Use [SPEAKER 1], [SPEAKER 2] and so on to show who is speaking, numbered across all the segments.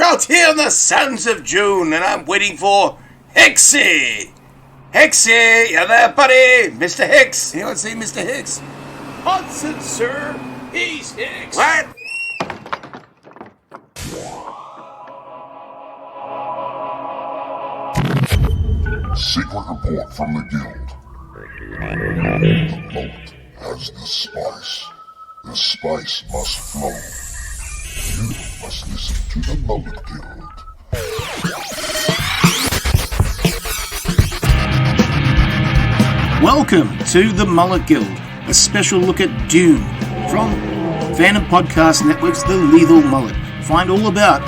[SPEAKER 1] out here on the Sons of June, and I'm waiting for Hicksy. Hicksy, you there, buddy? Mr. Hicks. You want to see Mr. Hicks?
[SPEAKER 2] Hudson, sir. He's Hicks.
[SPEAKER 1] What?
[SPEAKER 3] Secret report from the Guild. The Mullet has the spice. The spice must flow. You must listen to the Mullet Guild.
[SPEAKER 4] Welcome to the Mullet Guild, a special look at Dune from Phantom Podcast Network's The Lethal Mullet. Find all about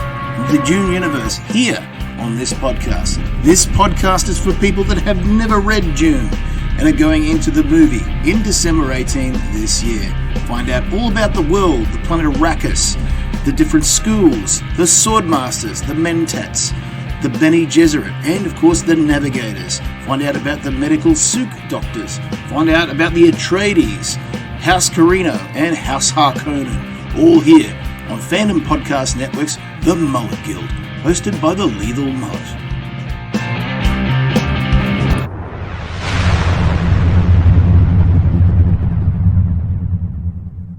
[SPEAKER 4] the Dune universe here on this podcast. This podcast is for people that have never read Dune and are going into the movie in December 18 this year. Find out all about the world, the planet Arrakis, the different schools, the Swordmasters, the Mentats, the Bene Gesserit, and of course the Navigators. Find out about the medical Suk doctors. Find out about the Atreides, House Carino, and House Harkonnen. All here on Phantom Podcast Network's The Mullet Guild, hosted by the Lethal Mullet.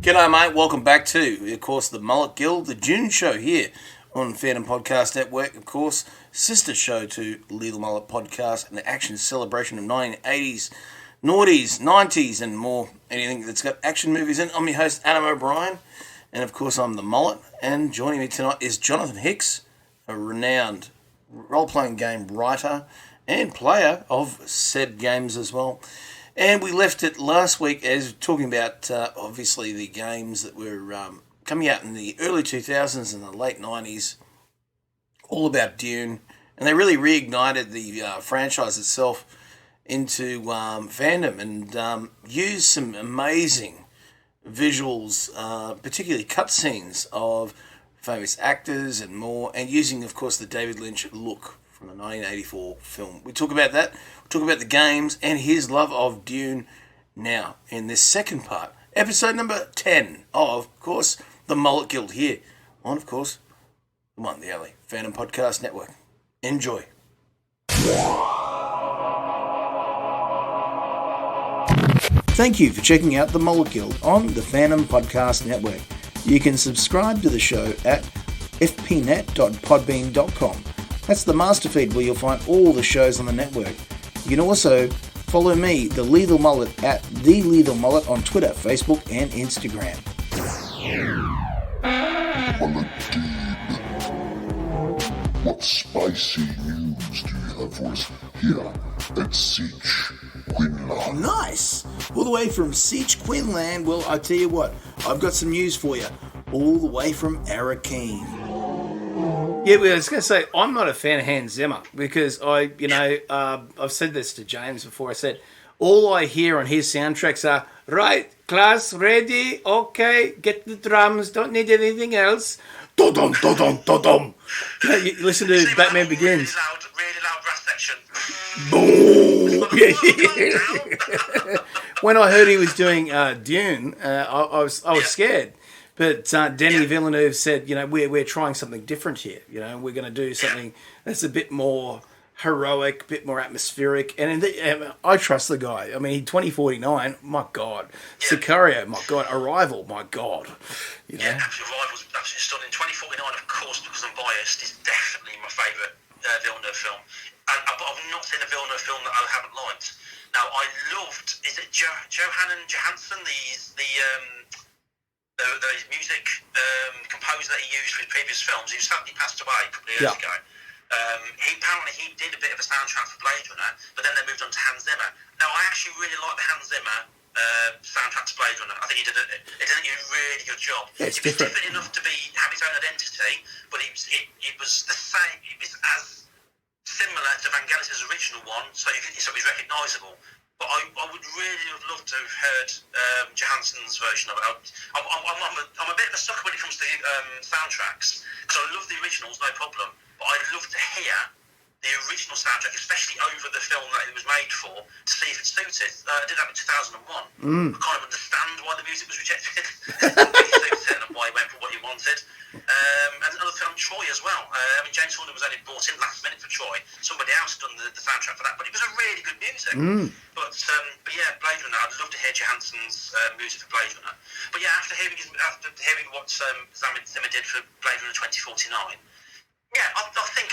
[SPEAKER 1] G'day, mate. Welcome back to, of course, the Mullet Guild, the Dune show here on Phantom Podcast Network, of course, sister show to Lethal Mullet Podcast, an action celebration of 1980s, noughties, 90s, and more. Anything that's got action movies in. I'm your host, Adam O'Brien, and of course, I'm the Mullet. And joining me tonight is Jonathan Hicks, a renowned role-playing game writer and player of said games as well. And we left it last week as talking about, obviously, the games that were coming out in the early 2000s and the late 90s, all about Dune. And they really reignited the franchise itself into fandom and used some amazing visuals, particularly cutscenes of famous actors and more, and using, of course, the David Lynch look from the 1984 film. We talk about that. We talk about the games and his love of Dune now in this second part, episode number 10 of course, the Mullet Guild here on, of course, the one, the only Phantom Podcast Network. Enjoy.
[SPEAKER 4] Thank you for checking out the Mullet Guild on the Phantom Podcast Network. You can subscribe to the show at fpnet.podbean.com. That's the master feed where you'll find all the shows on the network. You can also follow me, the Lethal Mullet, at The Lethal Mullet on Twitter, Facebook, and Instagram.
[SPEAKER 3] Mullet Dean. What spicy news do you have for us here at Sietch Quinlan?
[SPEAKER 4] Nice! All the way from Sietch Quinlan. Well, I tell you what, I've got some news for you. All the way from Arakeen.
[SPEAKER 2] Yeah, well, I was going to say, I'm not a fan of Hans Zimmer because I've said this to James before. I said, all I hear on his soundtracks are, right, class, ready, okay, get the drums, don't need anything else. Do-dum, do-dum, do-dum. You listen to Batman Begins.
[SPEAKER 5] Really loud brass section.
[SPEAKER 2] Boom! When I heard he was doing Dune, I was scared. But Denis Villeneuve said, we're trying something different here. We're going to do something that's a bit more heroic, a bit more atmospheric. And I trust the guy. I mean, 2049, my God. Yeah. Sicario, my God. Arrival, my God.
[SPEAKER 5] Yeah, Arrival's absolutely stunning. 2049, of course, because I'm biased, is definitely my favourite Villeneuve film. But I've not seen a Villeneuve film that I haven't liked. Now, I loved, is it Johann Johansson, the music composer that he used for his previous films? He sadly passed away a couple of years ago. He did a bit of a soundtrack for Blade Runner, but then they moved on to Hans Zimmer. Now, I actually really like the Hans Zimmer soundtrack to Blade Runner. I think he did a really good job.
[SPEAKER 2] Yeah, it's
[SPEAKER 5] it was
[SPEAKER 2] different
[SPEAKER 5] enough to have his own identity, but it was the same. It was as similar to Vangelis' original one, so it's recognisable. But I would really have loved to have heard Johansson's version of it. I'm a bit of a sucker when it comes to soundtracks, because I love the originals, no problem. But I'd love to hear the original soundtrack, especially over the film that it was made for, to see if it suited. I did that in 2001. I kind of understand why the music was rejected. It suited and why he went for what he wanted. wanted. And another film, Troy, as well. I mean, James Horner was only brought in last minute for Troy. Somebody else done the soundtrack for that, but it was a really good music. But yeah, Blade Runner. I'd love to hear Johansson's music for Blade Runner. But yeah, after hearing what Zimmer did for Blade Runner 2049. Yeah, I think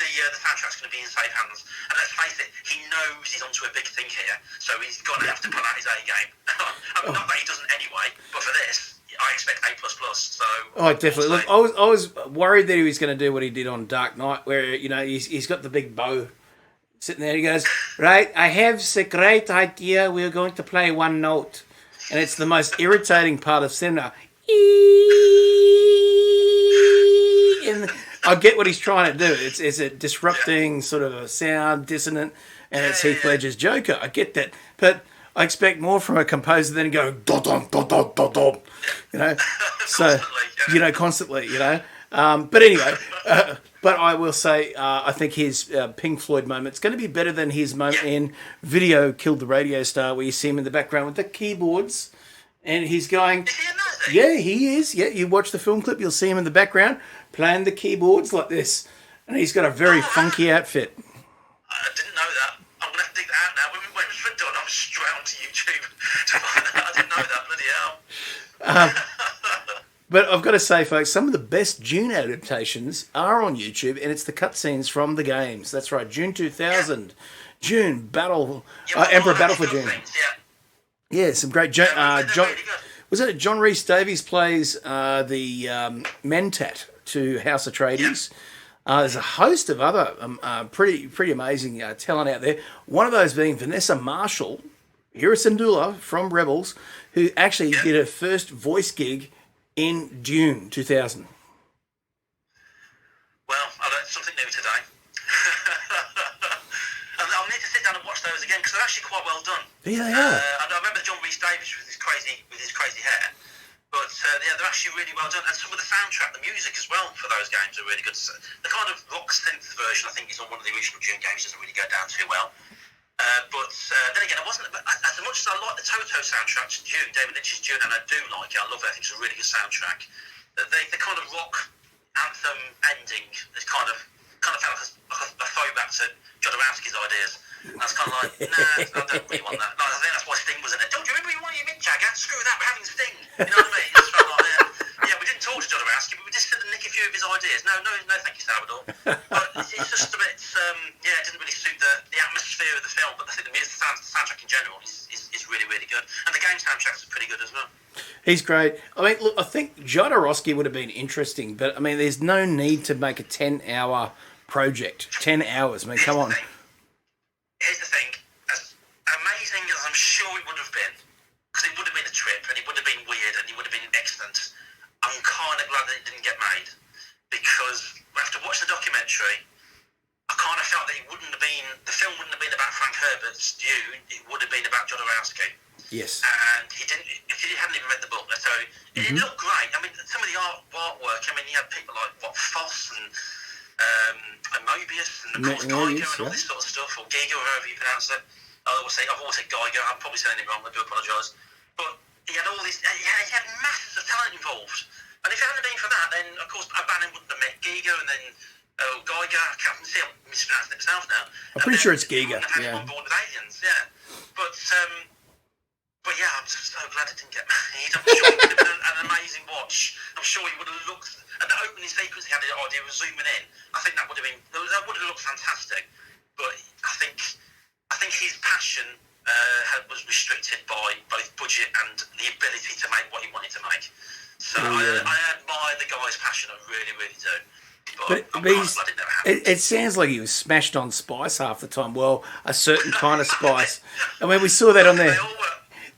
[SPEAKER 5] the soundtrack's going to be in safe hands. And let's face it, he knows he's onto a big thing here, so he's going to have to pull out his A game. I mean, not that he doesn't anyway, but for this, I expect A++. So.
[SPEAKER 2] Oh, definitely. Look, I was worried that he was going to do what he did on Dark Knight, where he's got the big bow sitting there. He goes, right, I have a great idea. We're going to play one note, and it's the most irritating part of cinema. And I get what he's trying to do. It's a disrupting sort of a sound, dissonant, and it's Heath Ledger's Joker. I get that. But I expect more from a composer than go, dom, dom, dom, dom, dom, So, constantly, But anyway, but I will say, I think his Pink Floyd moment's going to be better than his moment in Video Killed the Radio Star, where you see him in the background with the keyboards, and he's going... Yeah, he is. Yeah, you watch the film clip, you'll see him in the background playing the keyboards like this. And he's got a very funky outfit.
[SPEAKER 5] I didn't know that. I'm going to have to dig that out now. When it was done, I was straight onto YouTube to find that. I didn't know that. Bloody hell.
[SPEAKER 2] But I've got to say, folks, some of the best Dune adaptations are on YouTube, and it's the cutscenes from the games. That's right, Dune 2000. Dune, Emperor Battle for Dune. Yeah, some great... Was it John Rhys Davies plays the Mentat to House Atreides? There's a host of other pretty amazing talent out there. One of those being Vanessa Marshall, Hera Syndulla from Rebels, who actually did her first voice gig in Dune 2000.
[SPEAKER 5] Well, I learned something new today. I'll need to sit down and watch those again because they're actually quite well done.
[SPEAKER 2] Yeah, they are.
[SPEAKER 5] I remember John Rhys Davies with his crazy hair, but they're actually really well done. And some of the soundtrack, the music as well for those games are really good. The kind of rock synth version, I think, is on one of the original Dune games. Doesn't really go down too well. But then again, I wasn't as much as I like the Toto soundtrack to Dune, David Lynch's Dune, and I do like it. I love it. I think it's a really good soundtrack. The kind of rock anthem ending is kind of felt like a throwback to Jodorowsky's ideas. And I was kind of like, nah, I don't really want that. Like, I think that's why Sting was in it. Don't you remember you wanted your Mick Jagger? Screw that, we're having Sting. You know what I mean? It just felt like, yeah, we didn't talk to Jodorowsky, but we just said to nick a few of his ideas. No, thank you, Salvador. But it's just a bit, it didn't really suit the atmosphere of the film. But I think the soundtrack in general is really, really good. And the game soundtracks are pretty good as well.
[SPEAKER 2] He's great. I mean, look, I think Jodorowsky would have been interesting, but I mean, there's no need to make a 10-hour project. 10 hours. I mean, come on.
[SPEAKER 5] Here's the thing. As amazing as I'm sure it would have been, because it would have been a trip, and it would have been weird, and it would have been excellent, I'm kind of glad that it didn't get made. Because after watching the documentary, I kind of felt that the film wouldn't have been about Frank Herbert's Dune, it would have been about Jodorowsky.
[SPEAKER 2] Yes.
[SPEAKER 5] And he hadn't even read the book, so it didn't look great. I mean, some of the artwork, I mean, you had people like Foss and Mobius and of course Geiger and all this sort of stuff, or Giger, or however you pronounce it. I've always said Geiger. I'm probably saying it wrong. I do apologise. But he had all these. He had masses of talent involved. And if it hadn't been for that, then of course Bannon wouldn't have met Giger, and then Geiger. I can't see. I'm mispronouncing it myself now.
[SPEAKER 2] I'm pretty sure it's Giger.
[SPEAKER 5] Yeah. On board with aliens. Yeah. But yeah, I'm just so glad it didn't get made. I'm sure it would have been an amazing watch. I'm sure it would have looked. And the opening sequence he had the idea of zooming in, I think that would have looked fantastic. But I think his passion was restricted by both budget and the ability to make what he wanted to make. So I admire the guy's passion. I really, really do. But
[SPEAKER 2] it sounds like he was smashed on spice half the time. Well, a certain kind of spice. I mean, we saw that on there.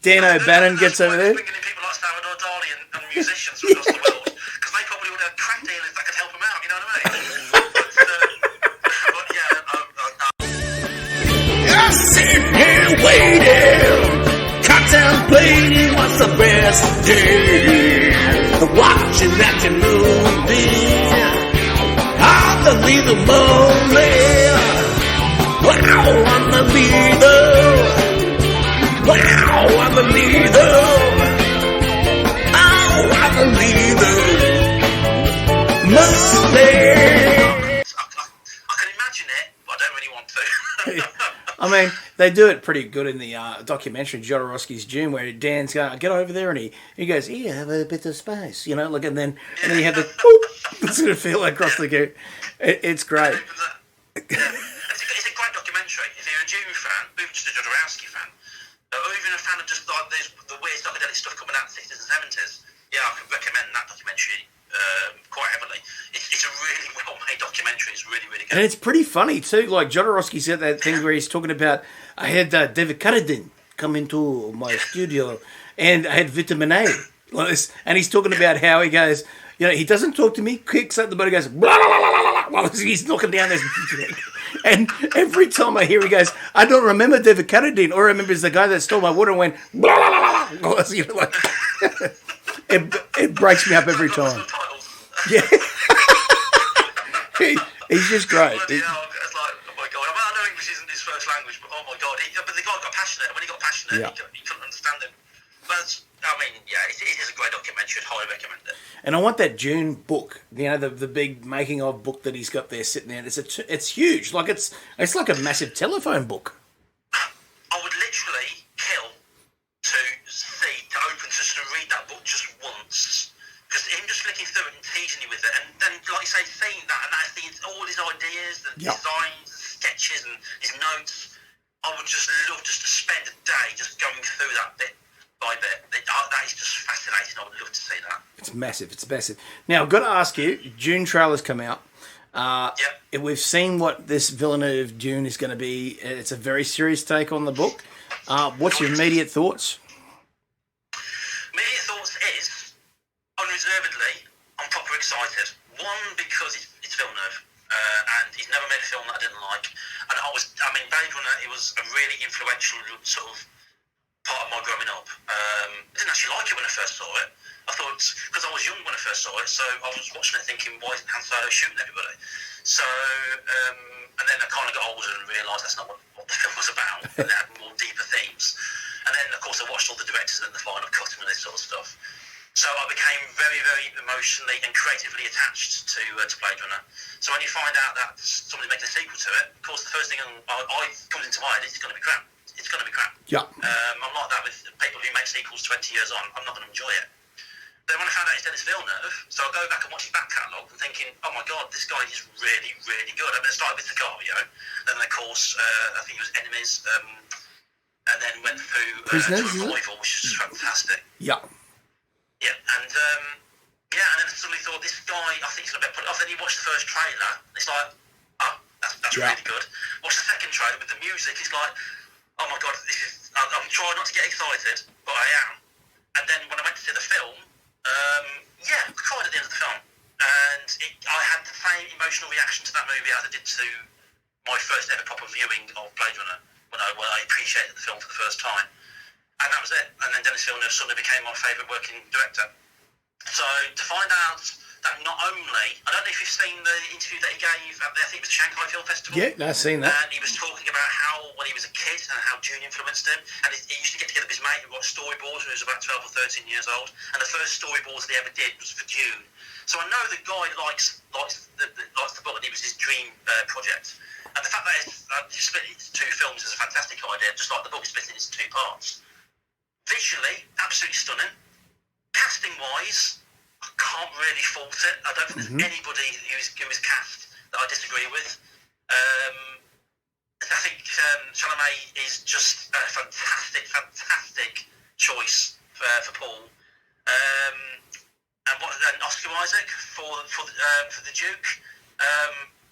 [SPEAKER 2] Dan O'Bannon gets over there.
[SPEAKER 5] Bringing in people like Salvador Dali and musicians from across the world, because they probably would have crack dealers that could help him out. You know what I mean?
[SPEAKER 4] I'm sitting here waiting, contemplating what's the best day. Watching that movie, I'm the leader, wow, I'm the leader. Wow, I'm a leader. Oh, I'm a leader.
[SPEAKER 2] Mullet!
[SPEAKER 5] I can imagine it, but I don't really want to.
[SPEAKER 2] I mean, they do it pretty good in the documentary Jodorowsky's Dune, where Dan's going, "Get over there," and he goes, "Here, have a bit of space," you know, like, and then you have the boop, it's going to feel across the gate. It's great.
[SPEAKER 5] It's a great documentary. If you're a Dune fan, even just a Jodorowsky fan, or even a fan of just like the weird psychedelic stuff coming out in the 60s and 70s, yeah, I can recommend that documentary quite heavily. It's a really well-made documentary. It's really, really good.
[SPEAKER 2] And it's pretty funny too. Like Jodorowsky's got that thing where he's talking about, I had David Carradine come into my studio, and I had vitamin A, like this, and he's talking about how he goes, you know, he doesn't talk to me, kicks up the boat, he goes, blah, blah, blah, blah, blah, while he's knocking down this. And every time I hear he goes, I don't remember David Carradine, all I remember is the guy that stole my water and went, blah, blah, blah, blah, blah. You know, like, it breaks me up every time. Yeah. He's just great.
[SPEAKER 5] It's like, oh my god. I mean, I know English isn't his first language, but oh my god. But the guy got passionate, and when he got passionate, he couldn't understand him. But, I mean, yeah, it is a great documentary. I'd highly recommend it.
[SPEAKER 2] And I want that Dune book, you know, the big making of book that he's got there sitting there. It's huge. Like, it's like a massive telephone book.
[SPEAKER 5] I would literally kill to open just to read that book just once. Because him just flicking through it and teasing you with it, and then, like you say, seeing that, and that's all his ideas, the designs, the sketches, and his notes, I would just love just to spend a day just going through that bit by bit. That is just fascinating. I would love to see that.
[SPEAKER 2] It's massive. It's massive. Now, I've got to ask you, Dune trailer's come out. We've seen what this Villeneuve Dune is going to be. It's a very serious take on the book. What's your immediate thoughts?
[SPEAKER 5] Immediate thoughts is, unreservedly, I'm proper excited. One, because it's Villeneuve, and he's never made a film that I didn't like. And Blade Runner, it was a really influential sort of part of my growing up. I didn't actually like it when I first saw it. I thought, because I was young when I first saw it, so I was watching it thinking, why isn't Han Solo shooting everybody? So, and then I kind of got older and realised that's not what the film was about, and it had more deeper themes. And then, of course, I watched all the directors and the final cut and this sort of stuff. So I became very, very emotionally and creatively attached to Blade Runner. So when you find out that somebody's making a sequel to it, of course, the first thing comes into my head is it's going to be crap. It's going to be crap.
[SPEAKER 2] Yeah.
[SPEAKER 5] I'm like that with people who make sequels 20 years on. I'm not going to enjoy it. Then when I found out it's Denis Villeneuve, so I go back and watch his back catalogue and thinking, oh my god, this guy is really, really good. I mean, it started with Sicario, then of course, I think it was Enemies, and then went through Revival, which is fantastic.
[SPEAKER 2] Yeah.
[SPEAKER 5] Yeah, and then I suddenly thought, this guy, I think he's going to be put off. Then you watch the first trailer, and it's like, oh, that's really good. Watch the second trailer with the music, it's like, oh my god, I'm trying not to get excited, but I am. And then when I went to see the film, I cried at the end of the film. And I had the same emotional reaction to that movie as I did to my first ever proper viewing of Blade Runner, when I appreciated the film for the first time. And that was it. And then Denis Villeneuve suddenly became my favourite working director. So to find out that not only, I don't know if you've seen the interview that he gave at I think it was the Shanghai Film Festival.
[SPEAKER 2] Yeah, I've seen that.
[SPEAKER 5] And he was talking about how, when he was a kid, and how Dune influenced him. And he used to get together with his mate who watched storyboards when he was about 12 or 13 years old. And the first storyboards they ever did was for Dune. So I know the guy likes the book, and it was his dream project. And the fact that he split it into two films is a fantastic idea, just like the book is split into two parts. Visually, absolutely stunning. Casting-wise, I can't really fault it. I don't think there's anybody who was cast that I disagree with. I think Chalamet is just a fantastic choice for Paul. And Oscar Isaac for the Duke.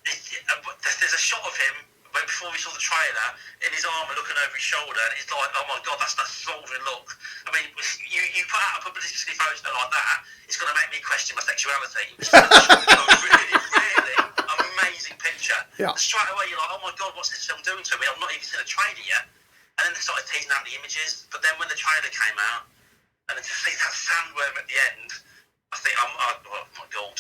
[SPEAKER 5] There's a shot of him before we saw the trailer in his armour looking over his shoulder, and it's like, oh my god, that's that smouldering look. I mean, you put out a publicity photo like that, it's going to make me question my sexuality. It's a really, really amazing picture. Yeah. Straight away you're like, oh my god, what's this film doing to me? I've not even seen a trailer yet. And then they started teasing out the images, but then when the trailer came out, and then to see that sandworm at the end, I think oh my god.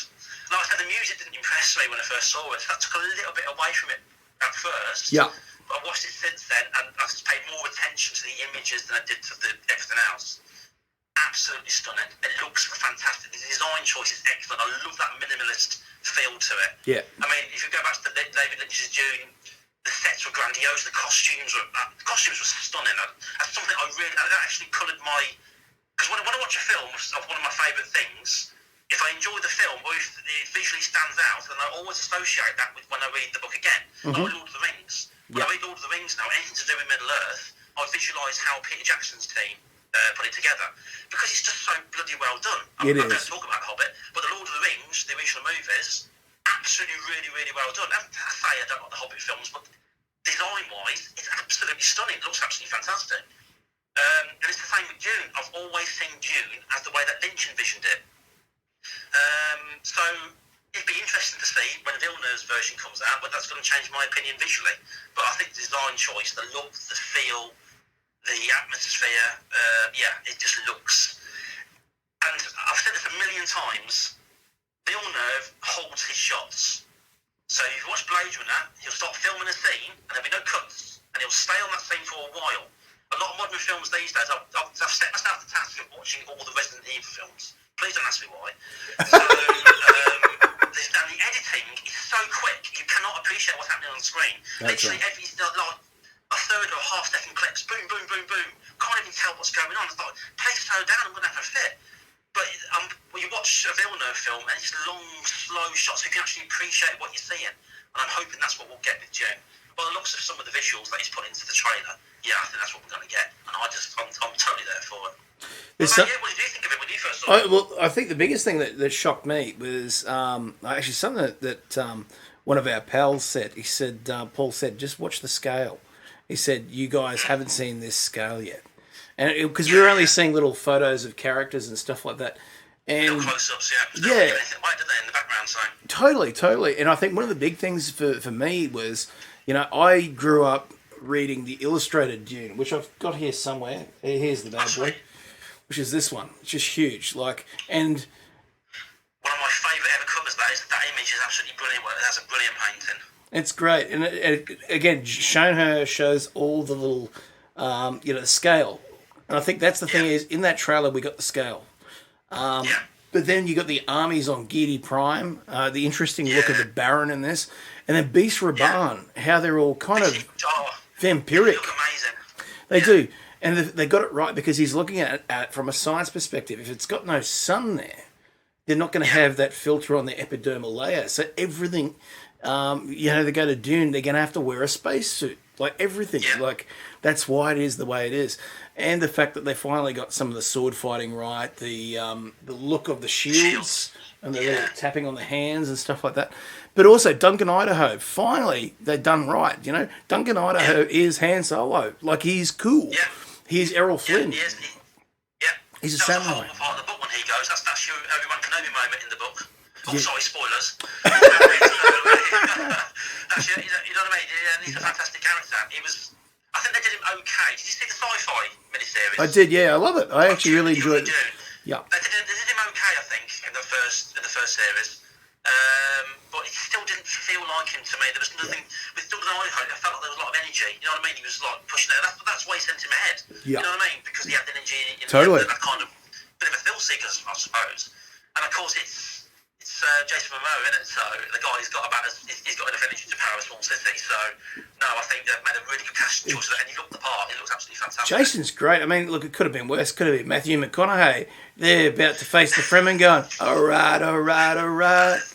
[SPEAKER 5] Like I said, the music didn't impress me when I first saw it, so that took a little bit away from it at first. Yeah. But I've watched it since then, and I've paid more attention to the images than I did to everything else. absolutely stunning. It looks fantastic. The design choice is excellent. I love that minimalist feel to it.
[SPEAKER 2] Yeah.
[SPEAKER 5] I mean, if you go back to David Lynch's Dune, the sets were grandiose. The costumes were stunning. That's something that actually coloured my. Because when I watch a film, one of my favourite things, if I enjoy the film or if it visually stands out, then I always associate that with when I read the book again. Like Lord of the Rings. When I read Lord of the Rings now, anything to do with Middle Earth, I visualise how Peter Jackson's team put it together, because it's just so bloody well done. I don't talk about Hobbit, but the Lord of the Rings, the original movies, absolutely really, really well done. And I say I don't like the Hobbit films, but design-wise, it's absolutely stunning. It looks absolutely fantastic. And it's the same with Dune. I've always seen Dune as the way that Lynch envisioned it. So it'd be interesting to see when Villeneuve's version comes out, but that's going to change my opinion visually. But I think the design choice, the look, the feel, the atmosphere, it just looks. And I've said this a million times, Villeneuve holds his shots. So if you watch Blade Runner, he'll start filming a scene and there'll be no cuts, and he'll stay on that scene for a while. A lot of modern films these days, I've set myself the task of watching all the Resident Evil films. Please don't ask me why. So, and the editing is so quick, you cannot appreciate what's happening on screen. Literally every like a third or a half second clips, boom, boom, boom, boom. Can't even tell what's going on. It's like, please slow down, I'm going to have a fit. But when you watch a Villeneuve film, and it's long, slow shots, so you can actually appreciate what you're seeing. And I'm hoping that's what we'll get with Dune. By the looks of some of the visuals that he's put into the trailer, I think that's what we're going to get. And I'm totally there for it. What did you think of it when you first saw it?
[SPEAKER 2] Well, I think the biggest thing that shocked me was actually something that one of our pals said. He said, Paul said, just watch the scale. He said, you guys haven't seen this scale yet. And because we were only seeing little photos of characters and stuff like that. And
[SPEAKER 5] little close-ups,
[SPEAKER 2] yeah.
[SPEAKER 5] Why did they in the background, so?
[SPEAKER 2] Totally. And I think one of the big things for me was, I grew up reading the illustrated Dune, which I've got here somewhere. Here's the bad boy, which is this one. It's just huge. And
[SPEAKER 5] one of my favourite ever covers, that image is absolutely brilliant. That's a brilliant painting.
[SPEAKER 2] It's great. And again, shows all the little, scale. And I think that's the thing is, in that trailer, we got the scale. But then you got the armies on Giedi Prime, the interesting look of the Baron in this, and then Beast Raban, how they're all kind of vampiric.
[SPEAKER 5] They look amazing.
[SPEAKER 2] They do. And they got it right because he's looking at it from a science perspective. If it's got no sun there, they're not going to have that filter on the epidermal layer. So everything, they go to Dune, they're going to have to wear a spacesuit. Like everything. Like that's why it is the way it is. And the fact that they finally got some of the sword fighting right, the look of the shields and the little tapping on the hands and stuff like that. But also Duncan Idaho, finally they've done right. Duncan Idaho is Han Solo. Like he's cool.
[SPEAKER 5] Yeah.
[SPEAKER 2] He's Errol Flynn.
[SPEAKER 5] He is.
[SPEAKER 2] He's a samurai.
[SPEAKER 5] That's the whole part of the book when he goes. That's your Obi-Wan Kenobi moment in the book. Oh, sorry, spoilers. Actually, you know what I mean? Yeah, he's a fantastic character. I think they did him okay. Did you see the sci-fi miniseries?
[SPEAKER 2] I did, yeah. I love it. I actually really enjoyed it. Yeah.
[SPEAKER 5] They did him okay, I think, in the first series. But it still didn't feel like him to me. There was nothing with Duncan Idaho. I felt like there was a lot of energy. You know what I mean? He was like pushing it. That's why he sent him ahead.
[SPEAKER 2] Yeah.
[SPEAKER 5] You know what I mean? Because he had the energy.
[SPEAKER 2] Totally.
[SPEAKER 5] That kind of bit of a thrill seeker, I suppose. And of course, it's Jason Momoa, isn't it? So the guy's got enough energy to power a small city. So no, I think they've made a really good casting choice of it, and he looked the part. He looks absolutely fantastic.
[SPEAKER 2] Jason's great. I mean, look, it could have been worse. Could have been Matthew McConaughey. They're about to face the Fremen going, all right.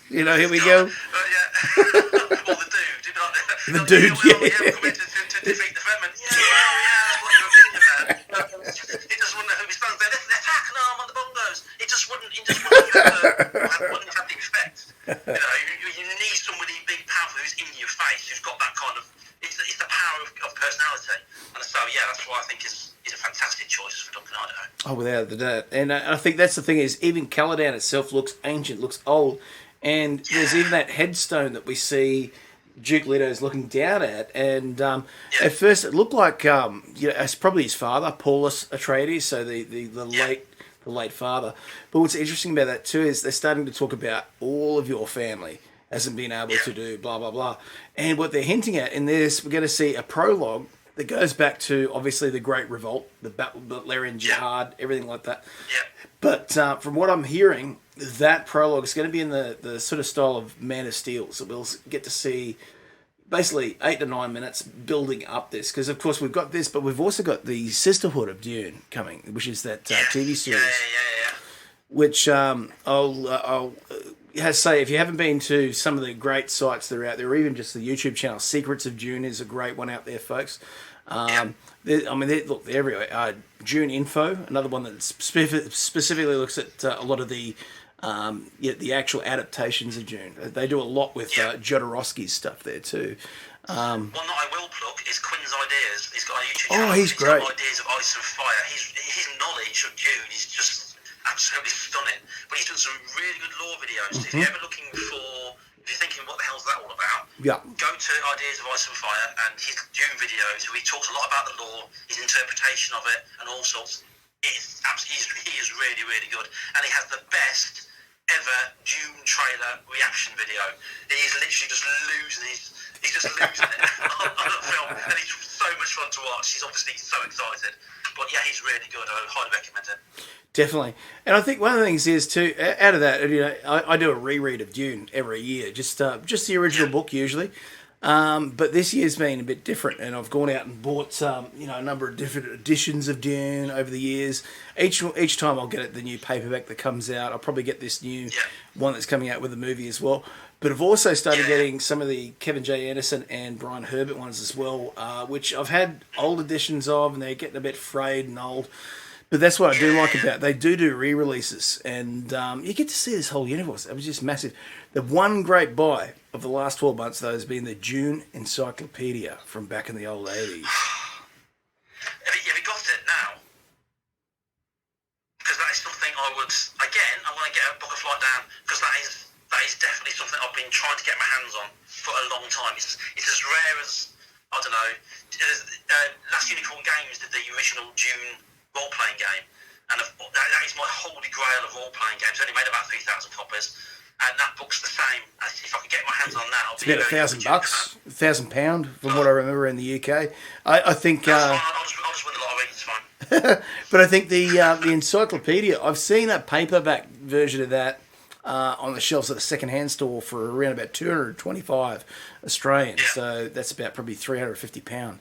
[SPEAKER 2] Here we go.
[SPEAKER 5] Or the dude.
[SPEAKER 2] The dude,
[SPEAKER 5] To defeat the Fremen. That's what your opinion, man. He just wouldn't know who he stands there. They're attacking arm on the bongos. He just wouldn't have the effect. You need somebody big, powerful, who's in your face, who's got that kind of. It's the power of personality, and so that's why I think he's a fantastic choice for Duncan Idaho.
[SPEAKER 2] Oh, without a doubt. And I think that's the thing is, even Caladan itself looks ancient, looks old, and there's even that headstone that we see Duke Leto's looking down at, and at first it looked like it's probably his father, Paulus Atreides, so the late father. But what's interesting about that too is they're starting to talk about all of your family hasn't been able to do blah blah blah, and what they're hinting at in this, we're going to see a prologue that goes back to obviously the Great Revolt, the Butlerian Jihad, everything like that.
[SPEAKER 5] Yeah.
[SPEAKER 2] But from what I'm hearing, that prologue is going to be in the sort of style of Man of Steel. So we'll get to see basically 8 to 9 minutes building up this. Because, of course, we've got this, but we've also got the Sisterhood of Dune coming, which is that TV series.
[SPEAKER 5] Yeah.
[SPEAKER 2] Which I'll has to say, if you haven't been to some of the great sites that are out there, or even just the YouTube channel, Secrets of Dune is a great one out there, folks. They're everywhere. Dune Info, another one that specifically looks at a lot of the actual adaptations of Dune. They do a lot with Jodorowsky's stuff there too.
[SPEAKER 5] One that I will plug is Quinn's Ideas. He's got a YouTube channel.
[SPEAKER 2] Oh, he's great.
[SPEAKER 5] Ideas of Ice and Fire. His knowledge of Dune is just absolutely stunning. But he's done some really good lore videos. If you're ever looking for, if you're thinking what the hell's that all about, go to Ideas of Ice and Fire and his Dune videos. He talks a lot about the lore, his interpretation of it, and all sorts. He is really, really good, and he has the best ever Dune trailer reaction video. He's literally just losing it on the film, and it's so much fun to watch. He's obviously so excited, but yeah, he's really good. I highly recommend it.
[SPEAKER 2] Definitely. And I think one of the things is too, out of that, I do a reread of Dune every year, just the original book usually. But this year's been a bit different, and I've gone out and bought a number of different editions of Dune over the years. Each time I'll get the new paperback that comes out. I'll probably get this new one that's coming out with the movie as well. But I've also started getting some of the Kevin J. Anderson and Brian Herbert ones as well, which I've had old editions of, and they're getting a bit frayed and old. But that's what I do like about it. They do re-releases, and you get to see this whole universe. It was just massive. The one great buy of the last 12 months, though, has been the Dune Encyclopedia from back in the old 80s.
[SPEAKER 5] Have you got it now? Because that is something I want to get a book of flight down, because that is definitely something I've been trying to get my hands on for a long time. It's as rare as, I don't know, Last Unicorn Games did the original Dune role-playing game, and that is my holy grail of role-playing games. It's only made about 3,000 copies, and that book's the same. If I could get my hands on that, I'll
[SPEAKER 2] be about $1,000, £1,000 from what I remember in the UK. I think
[SPEAKER 5] I'll just win the lottery. It's fine.
[SPEAKER 2] But I think the encyclopedia, I've seen a paperback version of that on the shelves at a second-hand store for around about 225 Australian. So that's about probably £350.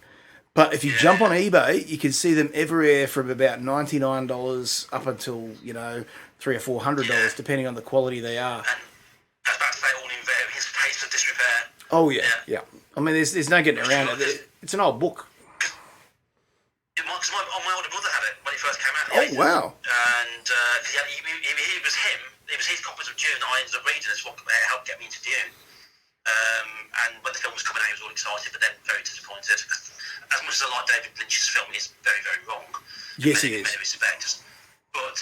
[SPEAKER 2] But if you jump on eBay, you can see them everywhere from about $99 up until, $300 or $400, depending on the quality they are.
[SPEAKER 5] And I was about to say, all in various states of disrepair.
[SPEAKER 2] Oh, yeah. I mean, there's no getting around it. It's an old book.
[SPEAKER 5] Because my older brother had it when it first came out.
[SPEAKER 2] Oh, wow.
[SPEAKER 5] And it was him. It was his copies of Dune that I ended up reading. That's what helped get me into Dune. And when the film was coming out, he was all excited, but then very disappointed. As much as I like David Lynch's film, he's very, very wrong.
[SPEAKER 2] Yes, he is.
[SPEAKER 5] In many respects. But,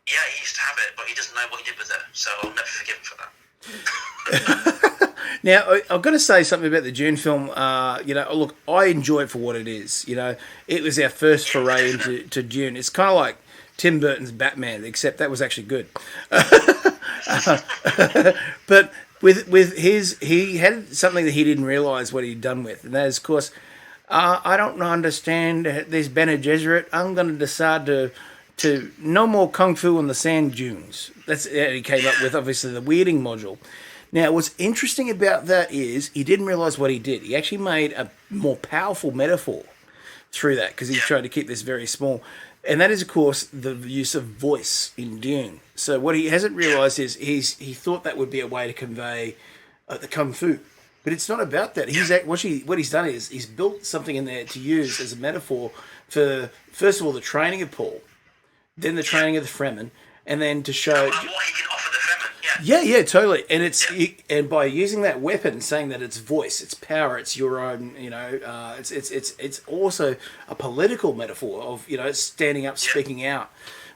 [SPEAKER 5] he used to have it, but he doesn't know what he did with it. So I'll never forgive him for that.
[SPEAKER 2] Now, I've got to say something about the Dune film. Look, I enjoy it for what it is. It was our first foray into Dune. It's kind of like Tim Burton's Batman, except that was actually good. But with he had something that he didn't realise what he'd done with, and that is, of course, I don't understand this Bene Gesserit. I'm going to decide to no more kung fu on the sand dunes. That's how he came up with, obviously, the weirding module. Now, what's interesting about that is he didn't realise what he did. He actually made a more powerful metaphor through that, because he's trying to keep this very small. And that is, of course, the use of voice in Dune. So what he hasn't realised is he thought that would be a way to convey the kung fu. But it's not about that. What he's done is he's built something in there to use as a metaphor for, first of all, the training of Paul, then the training of the Fremen, and then to show
[SPEAKER 5] what he can offer the Fremen.
[SPEAKER 2] Yeah, totally. And and by using that weapon, saying that it's voice, it's power, it's your own, it's also a political metaphor of, standing up, speaking out.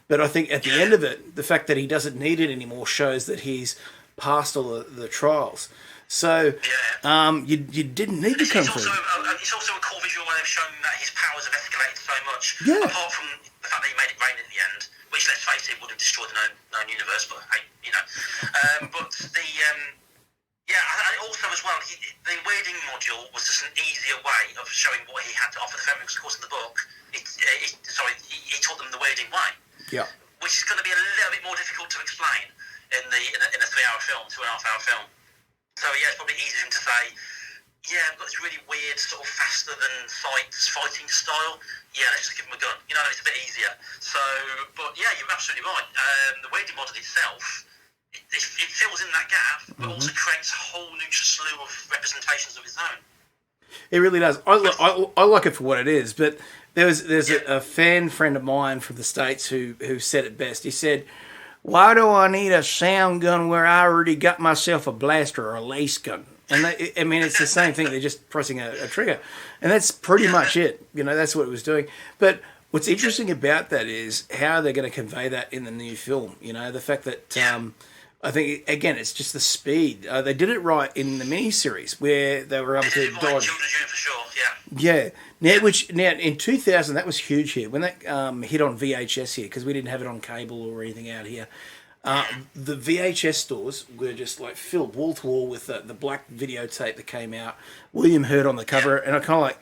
[SPEAKER 2] But I think at the end of it, the fact that he doesn't need it anymore shows that he's passed all the trials. So you didn't need the kung fu.
[SPEAKER 5] It's also a cool visual way of showing that his powers have escalated so much.
[SPEAKER 2] Yeah.
[SPEAKER 5] Apart from the fact that he made it rain at the end, which, let's face it, would have destroyed the known universe. But hey, but I also as well, the weirding module was just an easier way of showing what he had to offer the family. Because, of course, in the book, he taught them the weirding way.
[SPEAKER 2] Yeah.
[SPEAKER 5] Which is going to be a little bit more difficult to explain in a 3-hour film, 2.5-hour film. So yeah, it's probably easier for him to say, yeah, I've got this really weird sort of faster than fighting style. Yeah, let's just give him a gun. You know, it's a bit easier. So, but yeah, you're absolutely right. The weirding model itself, it fills in that gap, but also creates a whole new slew of representations of its own.
[SPEAKER 2] It really does. I like it for what it is, but there's a fan friend of mine from the States who said it best. He said, "Why do I need a sound gun where I already got myself a blaster or a lace gun?" And it's the same thing. They're just pressing a trigger, and that's pretty much it. You know, that's what it was doing. But what's interesting about that is how they're going to convey that in the new film. You know, the fact that I think again, it's just the speed. They did it right in the miniseries where they were able to dodge.
[SPEAKER 5] Children of Dune for sure.
[SPEAKER 2] Yeah. Now in 2000 that was huge here when that hit on VHS here because we didn't have it on cable or anything out here. The VHS stores were just like filled wall to wall with the black videotape that came out. William Hurt on the cover, and I kind of like,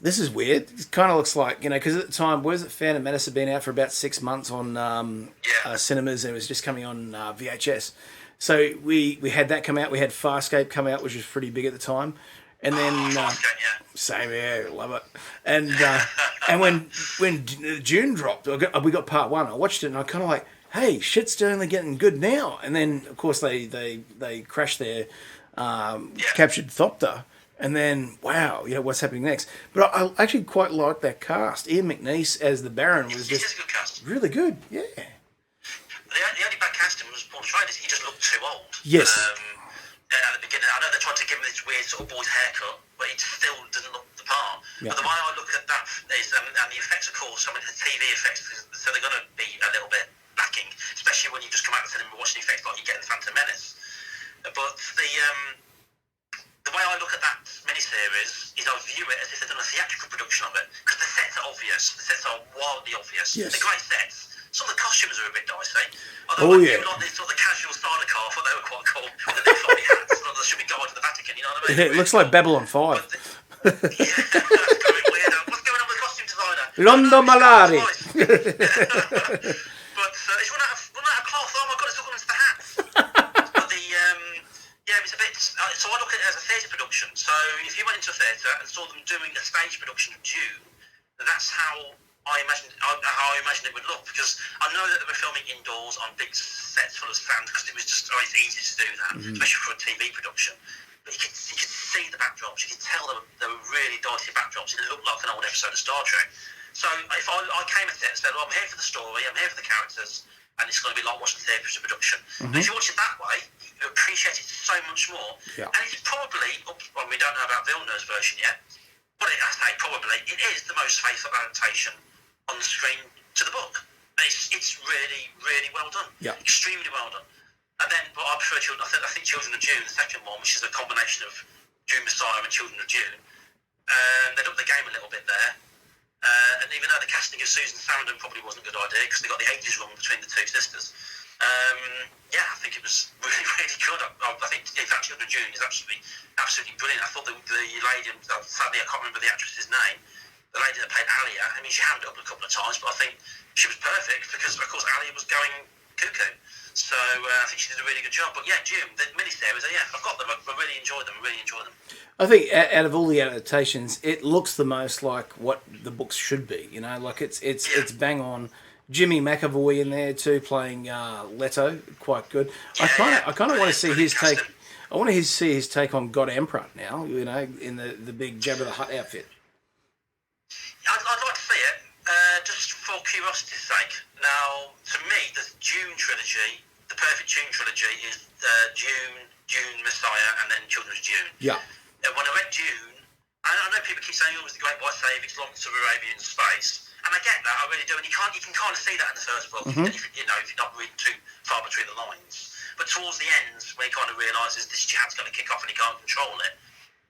[SPEAKER 2] this is weird. It kind of looks like, you know, because at the time, Phantom Menace had been out for about 6 months on cinemas, and it was just coming on VHS. So we had that come out. We had Farscape come out, which was pretty big at the time. And then same, love it. And when Dune dropped, we got part 1. I watched it, and I kind of like, hey, shit's only getting good now. And then, of course, they crashed their captured Thopter. And then, wow, you know, what's happening next? But I actually quite like that cast. Ian McNeice as the Baron was just
[SPEAKER 5] a good cast.
[SPEAKER 2] Really good, yeah.
[SPEAKER 5] The only bad casting was Paul Schrader's. He just looked too old.
[SPEAKER 2] Yes.
[SPEAKER 5] At the beginning, I know they tried to give him this weird sort of boy's haircut, but he still didn't look the part.
[SPEAKER 2] Yeah.
[SPEAKER 5] But the way I look at that is, and the effects, of course, some of the TV effects, so they're going to be a little bit lacking, especially when you just come out of the cinema watching effects like you get in Phantom Menace. But the way I look at that miniseries is I view it as if they've done a theatrical production of it, because the sets are obvious. The sets are wildly obvious.
[SPEAKER 2] Yes.
[SPEAKER 5] They're great sets. Some of the costumes are a bit dicey. Although I feel like this sort of casual starter car, I thought they were quite cool. With the big floppy hats, like they should be going to the Vatican, you know what I mean?
[SPEAKER 2] It looks like Babylon 5.
[SPEAKER 5] That's going weird. What's going on with the costume designer?
[SPEAKER 2] Londo Malari.
[SPEAKER 5] But it's run out of cloth. Oh my god, it's all gone into the hats. But it's a bit. So I look at it as a theatre production. So if you went into a theatre and saw them doing a stage production of Dune, that's how I imagine it would look, because I know that they were filming indoors on big sets full of sand because it was just always easy to do that, especially for a TV production. But you could see the backdrops. You could tell they were really dicey backdrops. It looked like an old episode of Star Trek. So if I came at it and said, well, I'm here for the story, I'm here for the characters, and it's going to be like watching theatre production. But if you watch it that way, you appreciate it so much more. Yeah. And it's probably, well, we don't know about Villeneuve's version yet, but I say probably, it is the most faithful adaptation on the screen to the book. And it's really, really well done. Yeah. Extremely well done. And then, but I prefer Children. I think Children of Dune, the second one, which is a combination of Dune Messiah and Children of Dune. They upped the game a little bit there. And even though the casting of Susan Sarandon probably wasn't a good idea because they got the ages wrong between the two sisters. I think it was really, really good. I think in fact Children of Dune is absolutely brilliant. I thought the lady, sadly I can't remember the actress's name, the lady that played Alia, I mean, she hammed it up a couple of times, but I think she was perfect because, of course, Alia was going cuckoo. So I think she did a really good job. But yeah, Dune, the miniseries, I've got them. I really enjoyed them.
[SPEAKER 2] I think out of all the adaptations, it looks the most like what the books should be. You know, like it's bang on. Jimmy McAvoy in there too, playing Leto, quite good. Yeah, I kind of want to see his take. I want to see his take on God Emperor now. You know, in the big Jabba the Hutt outfit.
[SPEAKER 5] I'd like to see it, just for curiosity's sake. Now, to me, the Dune trilogy, the perfect Dune trilogy is Dune, Messiah, and then Children of Dune. Yeah. When I read Dune, I know people keep saying it was the Great White Save, it's Lawrence of Arabian space, and I get that, I really do, and you can kind of see that in the first book, if you're not reading too far between the lines. But towards the end, when he kind of realises this jihad's going to kick off and he can't control it,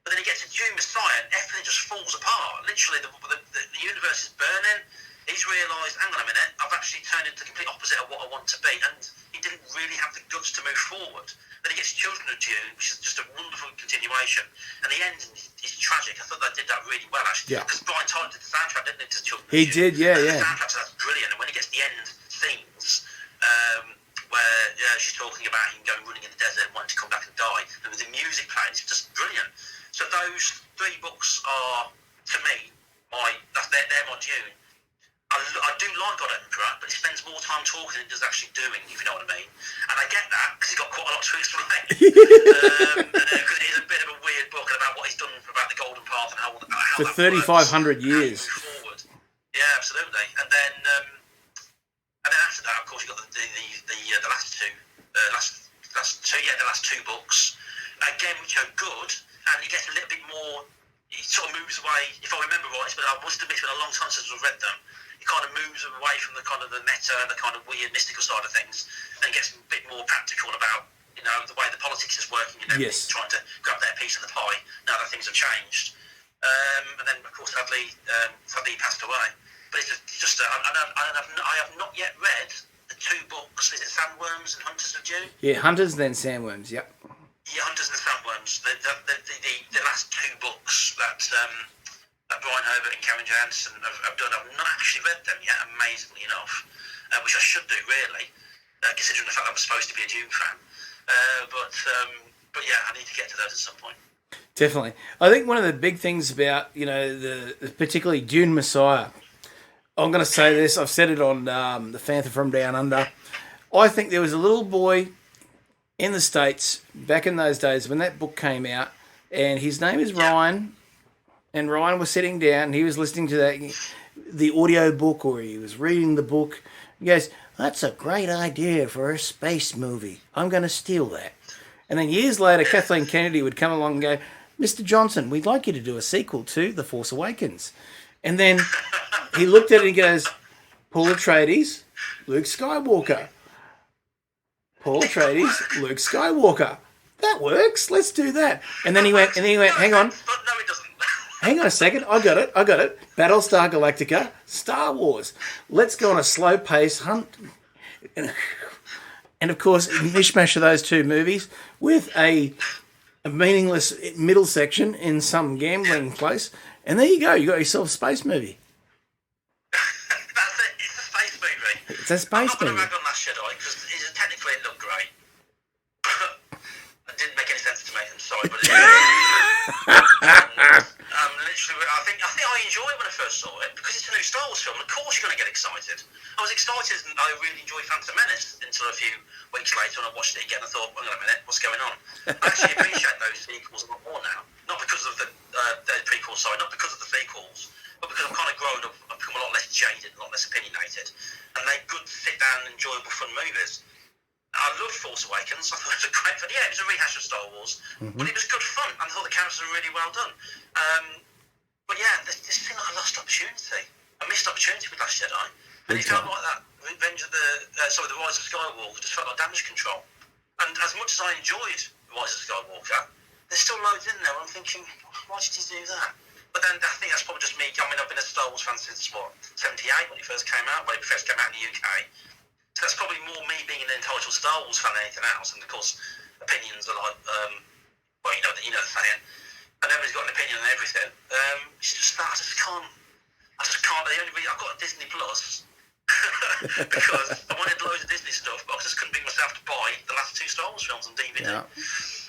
[SPEAKER 5] but then he gets to Dune Messiah and everything just falls apart. Literally, the universe is burning. He's realised, hang on a minute, I've actually turned into the complete opposite of what I want to be. And he didn't really have the guts to move forward. Then he gets Children of Dune, which is just a wonderful continuation situation. And the end is tragic. I thought they did that really well, actually.
[SPEAKER 2] Yeah.
[SPEAKER 5] Because Brian Tyler did the soundtrack, didn't he? To Children of
[SPEAKER 2] He
[SPEAKER 5] Dune.
[SPEAKER 2] did, yeah.
[SPEAKER 5] The soundtrack, so that's brilliant. And when he gets the end scenes, where she's talking about him going running in the desert and wanting to come back and die, and with the music playing, it's just brilliant. So those 3 books are, to me, they're my Dune. I do like God Emperor, but he spends more time talking than he does actually doing, if you know what I mean. And I get that, because he's got quite a lot to explain. Because it is a bit of a weird book about what he's done about the Golden Path and how
[SPEAKER 2] For
[SPEAKER 5] that
[SPEAKER 2] 3,500
[SPEAKER 5] works,
[SPEAKER 2] years.
[SPEAKER 5] how you move forward. Yeah, absolutely. And then after that, of course, you've got the last two, the last 2 books, again, which are good, and he gets a little bit more. He sort of moves away. If I remember right, but I must admit, it's been a long time since I've read them. He kind of moves away from the kind of the meta and the kind of weird mystical side of things, and gets a bit more practical about the way the politics is working and everything,
[SPEAKER 2] Yes.
[SPEAKER 5] trying to grab their piece of the pie now that things have changed. And then, of course, sadly, he passed away. But it's just I have not yet read the 2 books. Is it Sandworms and Hunters of Dune?
[SPEAKER 2] Yeah, Hunters, then Sandworms, yep.
[SPEAKER 5] Yeah, Hunters and Sandworms. The last 2 books that Brian Herbert and Karen Johansson have done. I've not actually read them yet, amazingly enough, which I should do, really, considering the fact I'm supposed to be a Dune fan. But yeah, I need to get to those at some point.
[SPEAKER 2] Definitely. I think one of the big things about, particularly Dune Messiah, I'm going to say this, I've said it on the Phantom from Down Under. I think there was a little boy in the States back in those days when that book came out, and his name is Ryan, and Ryan was sitting down and he was listening to the audio book, or he was reading the book. He goes, "That's a great idea for a space movie. I'm going to steal that." And then years later, Kathleen Kennedy would come along and go, "Mr. Johnson, we'd like you to do a sequel to The Force Awakens." And then he looked at it and he goes, "Paul Atreides, Luke Skywalker. Paul Atreides, Luke Skywalker. That works. Let's do that." And then he went, "Hang on.
[SPEAKER 5] No, it doesn't.
[SPEAKER 2] Hang on a second. I got it. Battlestar Galactica, Star Wars. Let's go on a slow pace hunt." And of course, mishmash of those 2 movies with a meaningless middle section in some gambling place. And there you go. You got yourself a space movie.
[SPEAKER 5] That's it. It's a space movie.
[SPEAKER 2] It's a space
[SPEAKER 5] I'm not going
[SPEAKER 2] movie.
[SPEAKER 5] to rag on Last Jedi because technically it looked great. It didn't make any sense to me. I'm sorry, but it literally, I think I enjoyed it when I first saw it because it's a new Star Wars film. Of course, you're going to get excited. I was excited, and I really enjoyed Phantom Menace until a few weeks later when I watched it again. I thought, "Hang on a minute, what's going on?" I actually appreciate those sequels a lot more now, not because of the prequels, not because of the sequels, but because I've kind of grown up. I've become a lot less jaded, a lot less opinionated, and they're good, sit-down, enjoyable, fun movies. I loved Force Awakens. I thought it was a great film. Yeah, it was a rehash of Star Wars, but it was good fun, and I thought the characters were really well done. But yeah, this seemed like a lost opportunity, a missed opportunity with Last Jedi, and it felt like that Rise of Skywalker just felt like Damage Control. And as much as I enjoyed Rise of Skywalker, there's still loads in there. I'm thinking, why did he do that? But then I think that's probably just me. I mean, I've been a Star Wars fan since 78 when it first came out. When it first came out in the UK. So that's probably more me being an entitled Star Wars fan than anything else. And of course, opinions are like, you know the saying. And everybody's got an opinion on everything. It's just that I just can't. The only reason I've got a Disney Plus because I wanted loads of Disney stuff, but I just couldn't bring myself to buy the last 2 Star Wars films on DVD. Yeah.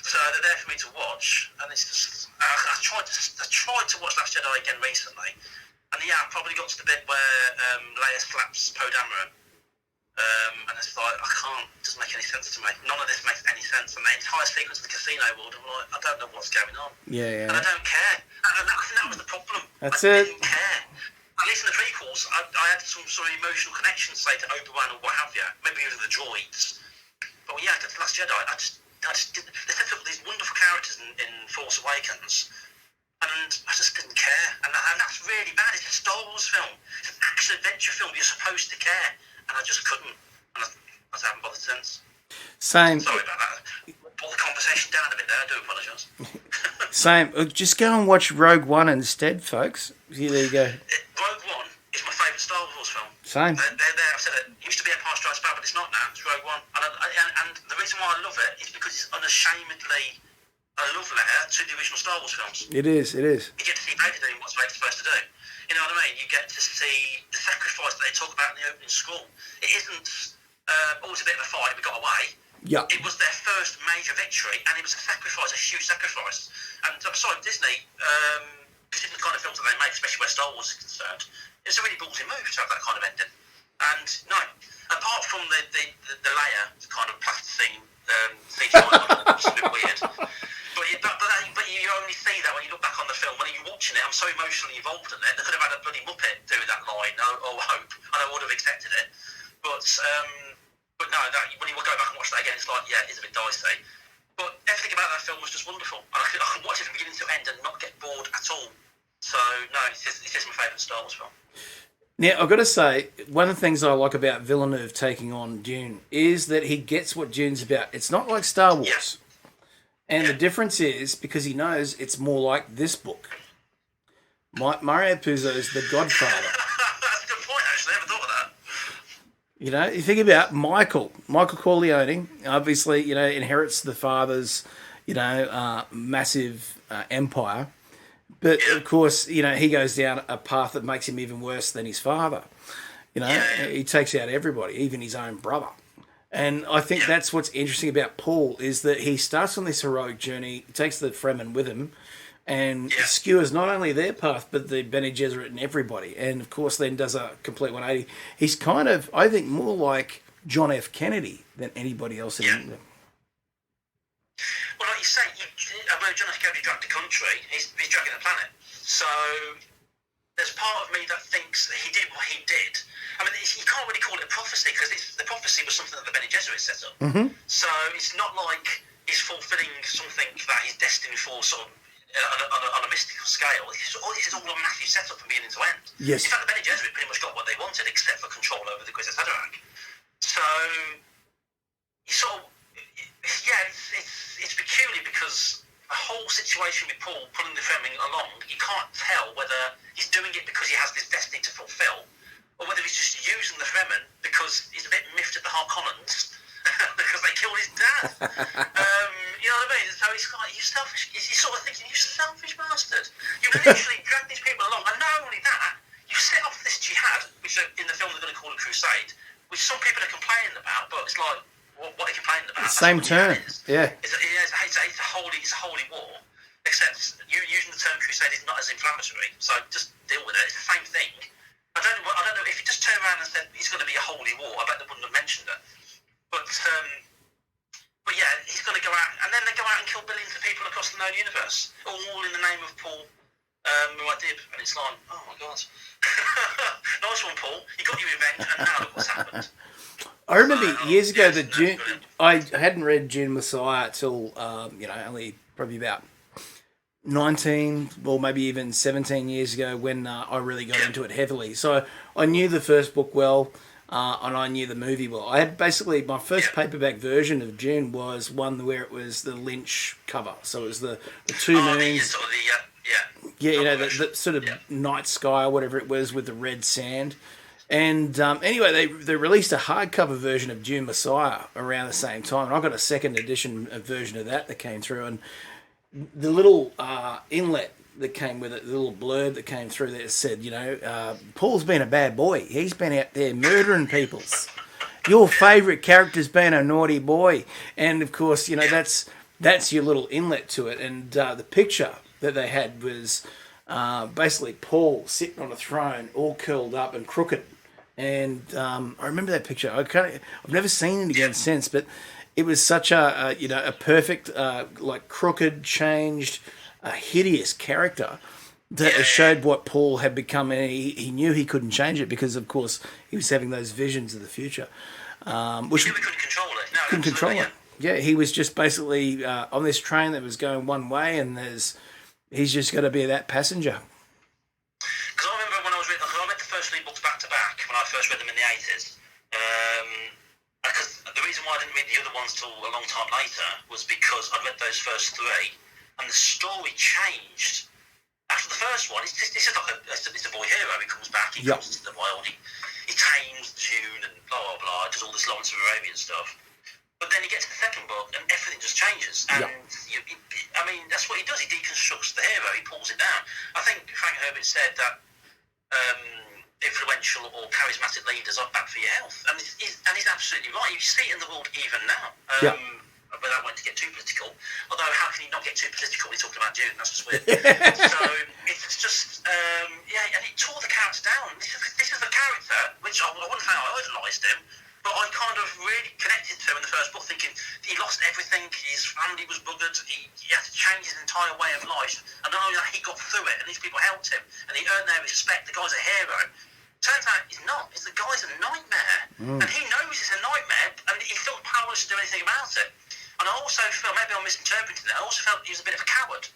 [SPEAKER 5] So they're there for me to watch, and it's just I tried to watch Last Jedi again recently, and yeah, I probably got to the bit where Leia slaps Poe Dameron. And it's like, I can't, it doesn't make any sense to me. None of this makes any sense. And the entire sequence of the casino world, I'm like, I don't know what's going on.
[SPEAKER 2] Yeah.
[SPEAKER 5] And I don't care. And I think that was the problem. I didn't care. At least in the prequels, I had some sort of emotional connection, say, to Obi-Wan or what have you. Maybe even the droids. But yeah, to The Last Jedi, I just didn't. They set up these wonderful characters in Force Awakens, and I just didn't care. And that's really bad. It's a Star Wars film. It's an action-adventure film. You're supposed to care. And I just couldn't. And I haven't bothered since.
[SPEAKER 2] Same.
[SPEAKER 5] Sorry about that. Brought the conversation down a bit there. I do apologise.
[SPEAKER 2] Same. Just go and watch Rogue One instead, folks. There you go.
[SPEAKER 5] Rogue One is my favourite Star Wars film.
[SPEAKER 2] Same.
[SPEAKER 5] They're there. I've said it. It used to be Empire Strikes Back, but it's not now. It's Rogue One. And the reason why I love it is because it's unashamedly a love letter to the original Star Wars films.
[SPEAKER 2] It is.
[SPEAKER 5] You get to see Vader doing what Vader's supposed to do. You know what I mean? You get to see the sacrifice that they talk about in the opening scroll. It isn't always a bit of a fight, we got away.
[SPEAKER 2] Yeah.
[SPEAKER 5] It was their first major victory, and it was a sacrifice, a huge sacrifice. And I'm sorry, Disney, because the kind of films that they make, especially where Star Wars is concerned, it's a really ballsy move to have that kind of ending. And no, apart from the Leia kind of plasticine CGI, which is a bit weird. But you only see that when you look back on the film. When you're watching it, I'm so emotionally involved in it. They could have had a bloody Muppet do that line, or Hope, and I would have accepted it. But no, when you go back and watch that again, it's like, yeah, it's a bit dicey. But everything about that film was just wonderful. And I can watch it from beginning to end and not get bored at all. So, no, it is my favourite Star Wars film.
[SPEAKER 2] Now, I've got to say, one of the things I like about Villeneuve taking on Dune is that he gets what Dune's about. It's not like Star Wars.
[SPEAKER 5] Yeah.
[SPEAKER 2] And the difference is, because he knows it's more like this book. Mario Puzo is the Godfather.
[SPEAKER 5] That's a good point, actually. I never thought of that.
[SPEAKER 2] You know, you think about Michael Corleone, obviously, you know, inherits the father's, massive empire. But, of course, you know, he goes down a path that makes him even worse than his father. You know, he takes out everybody, even his own brother. And I think that's what's interesting about Paul, is that he starts on this heroic journey, takes the Fremen with him, and skewers not only their path, but the Bene Gesserit and everybody. And, of course, then does a complete 180. He's kind of, I think, more like John F. Kennedy than anybody else in England.
[SPEAKER 5] Well, like you say, although John F. Kennedy dragged the country, he's dragging the planet. So there's part of me that thinks that he did what he did. I mean, you can't really call it a prophecy, because the prophecy was something that the Bene Gesserit set up. Mm-hmm. So it's not like he's fulfilling something that he's destined for sort of on a mystical scale. This is all a massive setup from beginning to end.
[SPEAKER 2] Yes.
[SPEAKER 5] In fact, the Bene Gesserit pretty much got what they wanted, except for control over the Kwisatz Haderach. So you sort of, it's peculiar, because the whole situation with Paul pulling the Fremen along, you can't tell whether he's doing it because he has this destiny to fulfill, or whether he's just using the Fremen because he's a bit miffed at the Harkonnens because they killed his dad. You know what I mean? So he's like, you selfish. He's sort of thinking, you selfish bastard. You literally drag these people along, and not only that, you set off this jihad, which in the film they're going to call a crusade, which some people are complaining about, but it's like, what are you complaining about?
[SPEAKER 2] Same term, yeah.
[SPEAKER 5] It's a holy war, except you using the term crusade is not as inflammatory, so just deal with it. It's the same thing. I don't know if you just turned around and said it's going to be a holy war, I bet they wouldn't have mentioned it. But yeah, he's going to go out, and then they go out and kill billions of people across the known universe, all in the name of Paul Muad'Dib, and it's like, oh my God. Nice one, Paul. You got your revenge, and now look what's happened.
[SPEAKER 2] I remember years ago that Dune, I hadn't read Dune Messiah till, only probably about 19 or maybe even 17 years ago when I really got into it heavily. So I knew the first book well, and I knew the movie well. I had basically, my first paperback version of Dune was one where it was the Lynch cover. So it was the two moons. The sort of night sky or whatever it was with the red sand. And anyway, they released a hardcover version of Dune Messiah around the same time. And I got a second edition version of that came through. And the little inlet that came with it, the little blurb that came through there said, Paul's been a bad boy. He's been out there murdering people. Your favourite character's been a naughty boy. And, of course, that's your little inlet to it. And the picture that they had was basically Paul sitting on a throne, all curled up and crooked. And I remember that picture. I've never seen it again since, but it was such a perfect, crooked, changed, hideous character that showed what Paul had become, and he knew he couldn't change it because, of course, he was having those visions of the future. Which
[SPEAKER 5] he couldn't control it. No,
[SPEAKER 2] couldn't control it. Yeah, he was just basically on this train that was going one way, and he's just got to be that passenger.
[SPEAKER 5] Because I remember when I read the first three books back to back when I first read them in the 80s. Because the reason why I didn't read the other ones till a long time later was because I'd read those first three, and the story changed. After the first one, it's like it's a boy hero. He comes back, he comes into the wild, he tames Dune and blah blah blah, does all this Lawrence of Arabian stuff. But then you get to the second book and everything just changes. And I mean, that's what he does. He deconstructs the hero. He pulls it down. I think Frank Herbert said that influential or charismatic leaders are bad for your health. And he's absolutely right. You see it in the world even now. Without wanting to get too political. Although, how can you not get too political when you're talking about Dune? That's just weird. So, it's just, and it tore the character down. This is the character, which I wouldn't say I idolised him, but I kind of really connected to in the first book, thinking he lost everything, his family was buggered, he had to change his entire way of life, and not only that, he got through it, and these people helped him, and he earned their respect. The guy's a hero. Turns out he's not. The guy's a nightmare, and he knows it's a nightmare, and he felt powerless to do anything about it. And I also felt, maybe I'm misinterpreting it, I also felt he was a bit of a coward,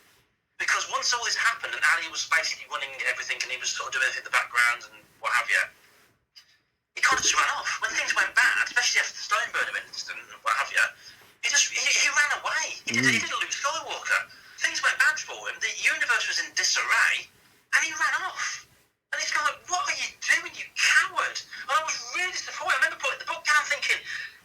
[SPEAKER 5] because once all this happened, and Ali was basically running everything, and he was sort of doing everything in the background and what have you, he kind of just ran off. When things went bad, especially after the Stoneburner incident and what have you, he ran away. He didn't lose Skywalker. Things went bad for him. The universe was in disarray, and he ran off. And it's like, what are you doing, you coward? And I was really disappointed. I remember putting the book down thinking,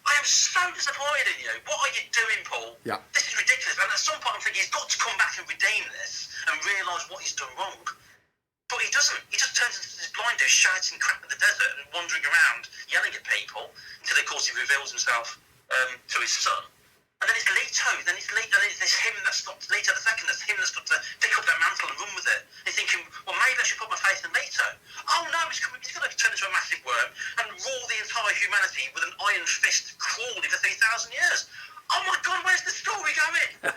[SPEAKER 5] I am so disappointed in you. What are you doing, Paul?
[SPEAKER 2] Yeah.
[SPEAKER 5] This is ridiculous. And at some point I'm thinking, he's got to come back and redeem this and realise what he's done wrong. But he doesn't. He just turns into this blind dude shouting crap in the desert and wandering around, yelling at people, until of course he reveals himself to his son. And then it's Leto. Then it's him that's got Leto the second. That's him that's got to pick up that mantle and run with it. And you're thinking, well, maybe I should put my faith in Leto. Oh no, he's going to turn into a massive worm and rule the entire humanity with an iron fist, crawling for 3,000 years. Oh my God, where's the story going?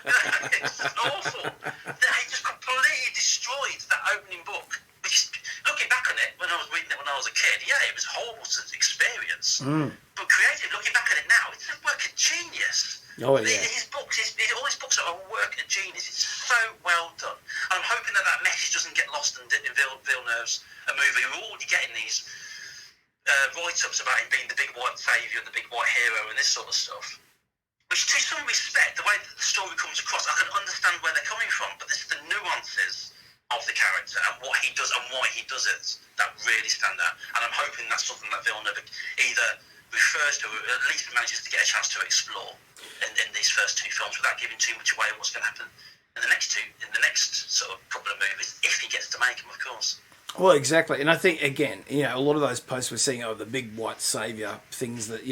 [SPEAKER 5] It's awful. He just completely destroyed that opening book. Which, looking back on it, when I was reading it when I was a kid, yeah, it was a horrible experience. But creative, looking back at it now, it's a work of genius.
[SPEAKER 2] Oh, yeah.
[SPEAKER 5] All his books are a work of genius. It's so well done. And I'm hoping that message doesn't get lost in Villeneuve's movie. We're already getting these write-ups about him being the big white saviour and the big white hero and this sort of stuff. Which, to some respect, the way that the story comes across, I can understand where they're coming from, but it's the nuances of the character and what he does and why he does it that really stand out. And I'm hoping that's something that Villeneuve either refers to, or at least manages to get a chance to explore in these first two films without giving too much away of what's going to happen in the next sort of couple of movies, if he gets to make them, of course.
[SPEAKER 2] Well, exactly. And I think, again, a lot of those posts we're seeing are the big white saviour things that,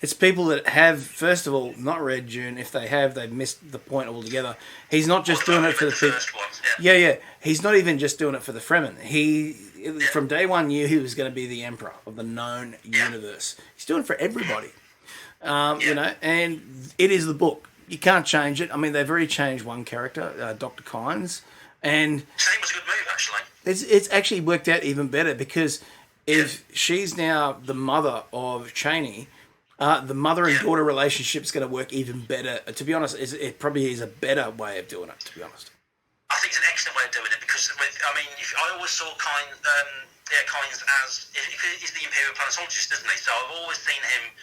[SPEAKER 2] it's people that have, first of all, not read Dune. If they have, they've missed the point altogether. He's not just doing it for the people. Yeah. He's not even just doing it for the Fremen. He, from day one, knew he was going to be the emperor of the known universe. He's doing it for everybody. And it is the book. You can't change it. I mean, they've already changed one character, Dr. Kynes. And
[SPEAKER 5] Shane was a good move, actually.
[SPEAKER 2] It's actually worked out even better because if she's now the mother of Cheney, the mother and daughter relationship is going to work even better. To be honest, it probably is a better way of doing it, to be honest.
[SPEAKER 5] I think it's an excellent way of doing it because, I always saw Kynes as, he's the Imperial Planetologist, isn't he? So I've always seen him,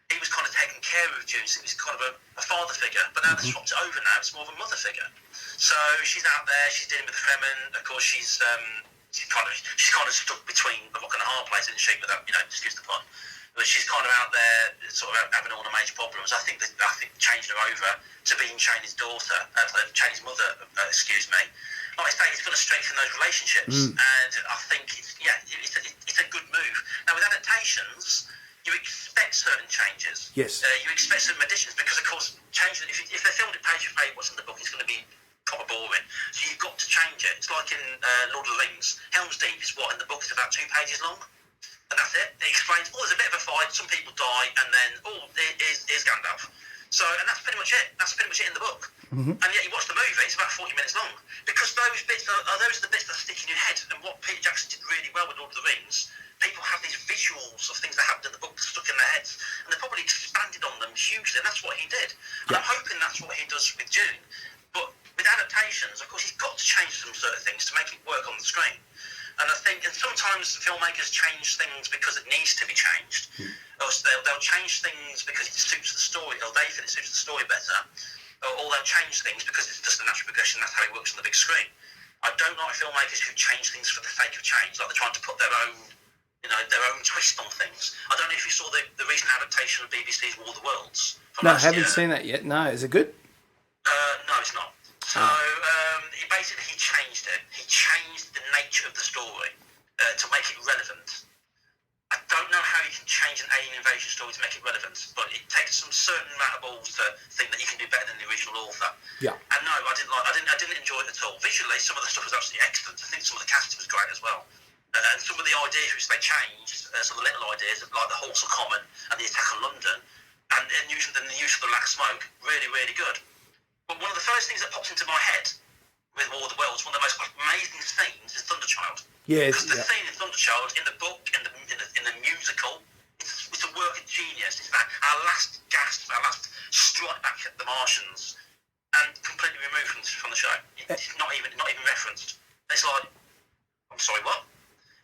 [SPEAKER 5] he was kind of taking care of Dune, so he was kind of a father figure, but now they've swapped it over now, it's more of a mother figure. So she's out there, she's dealing with the Fremen, of course she's kind of stuck between a rock and a hard place, isn't she, without, excuse the pun. But she's kind of out there sort of having all the major problems. I think changing her over to being Cheney's daughter, Cheney's mother, like I say, it's going to strengthen those relationships, and I think it's a good move. Now with adaptations, you expect certain changes.
[SPEAKER 2] Yes.
[SPEAKER 5] You expect certain additions because, of course, changing if they filmed it page for page what's in the book, it's going to be proper boring. So you've got to change it. It's like in Lord of the Rings. Helm's Deep is what in the book is about 2 pages long, and that's it. It explains. There's a bit of a fight. Some people die, and then here's Gandalf. So, and that's pretty much it. That's pretty much it in the book. And yet you watch the movie, it's about 40 minutes long because those bits are the bits that stick in your head. And what Peter Jackson did really well with Lord of the Rings, people have these visuals of things that happened in the book stuck in their heads, and they probably expanded on them hugely, and that's what he did. And I'm hoping that's what he does with Dune. But with adaptations, of course, he's got to change some sort of things to make it work on the screen. And I think, and sometimes filmmakers change things because it needs to be changed. Or they'll change things because it suits the story, or they think it suits the story better. Or they'll change things because it's just a natural progression, that's how it works on the big screen. I don't like filmmakers who change things for the sake of change, like they're trying to put their own their own twist on things. I don't know if you saw the recent adaptation of BBC's War of the Worlds.
[SPEAKER 2] No, I haven't seen that yet. No, is it good?
[SPEAKER 5] No, it's not. So he changed it. He changed the nature of the story to make it relevant. I don't know how you can change an alien invasion story to make it relevant, but it takes some certain amount of balls to think that you can do better than the original author.
[SPEAKER 2] Yeah.
[SPEAKER 5] And no, I didn't enjoy it at all. Visually, some of the stuff was absolutely excellent. I think some of the casting was great as well. And some of the ideas which they changed, some of the little ideas, like the Halsall Common and the attack on London, and the use of the black smoke, really, really good. But one of the first things that pops into my head with War of the Worlds, one of the most amazing scenes is Thunderchild.
[SPEAKER 2] Yes.
[SPEAKER 5] Because the scene in Thunderchild, in the book, in the musical, it's a work of genius. It's our last gasp, our last strike back at the Martians, and completely removed from the show. It's not even referenced. It's like, I'm sorry, what?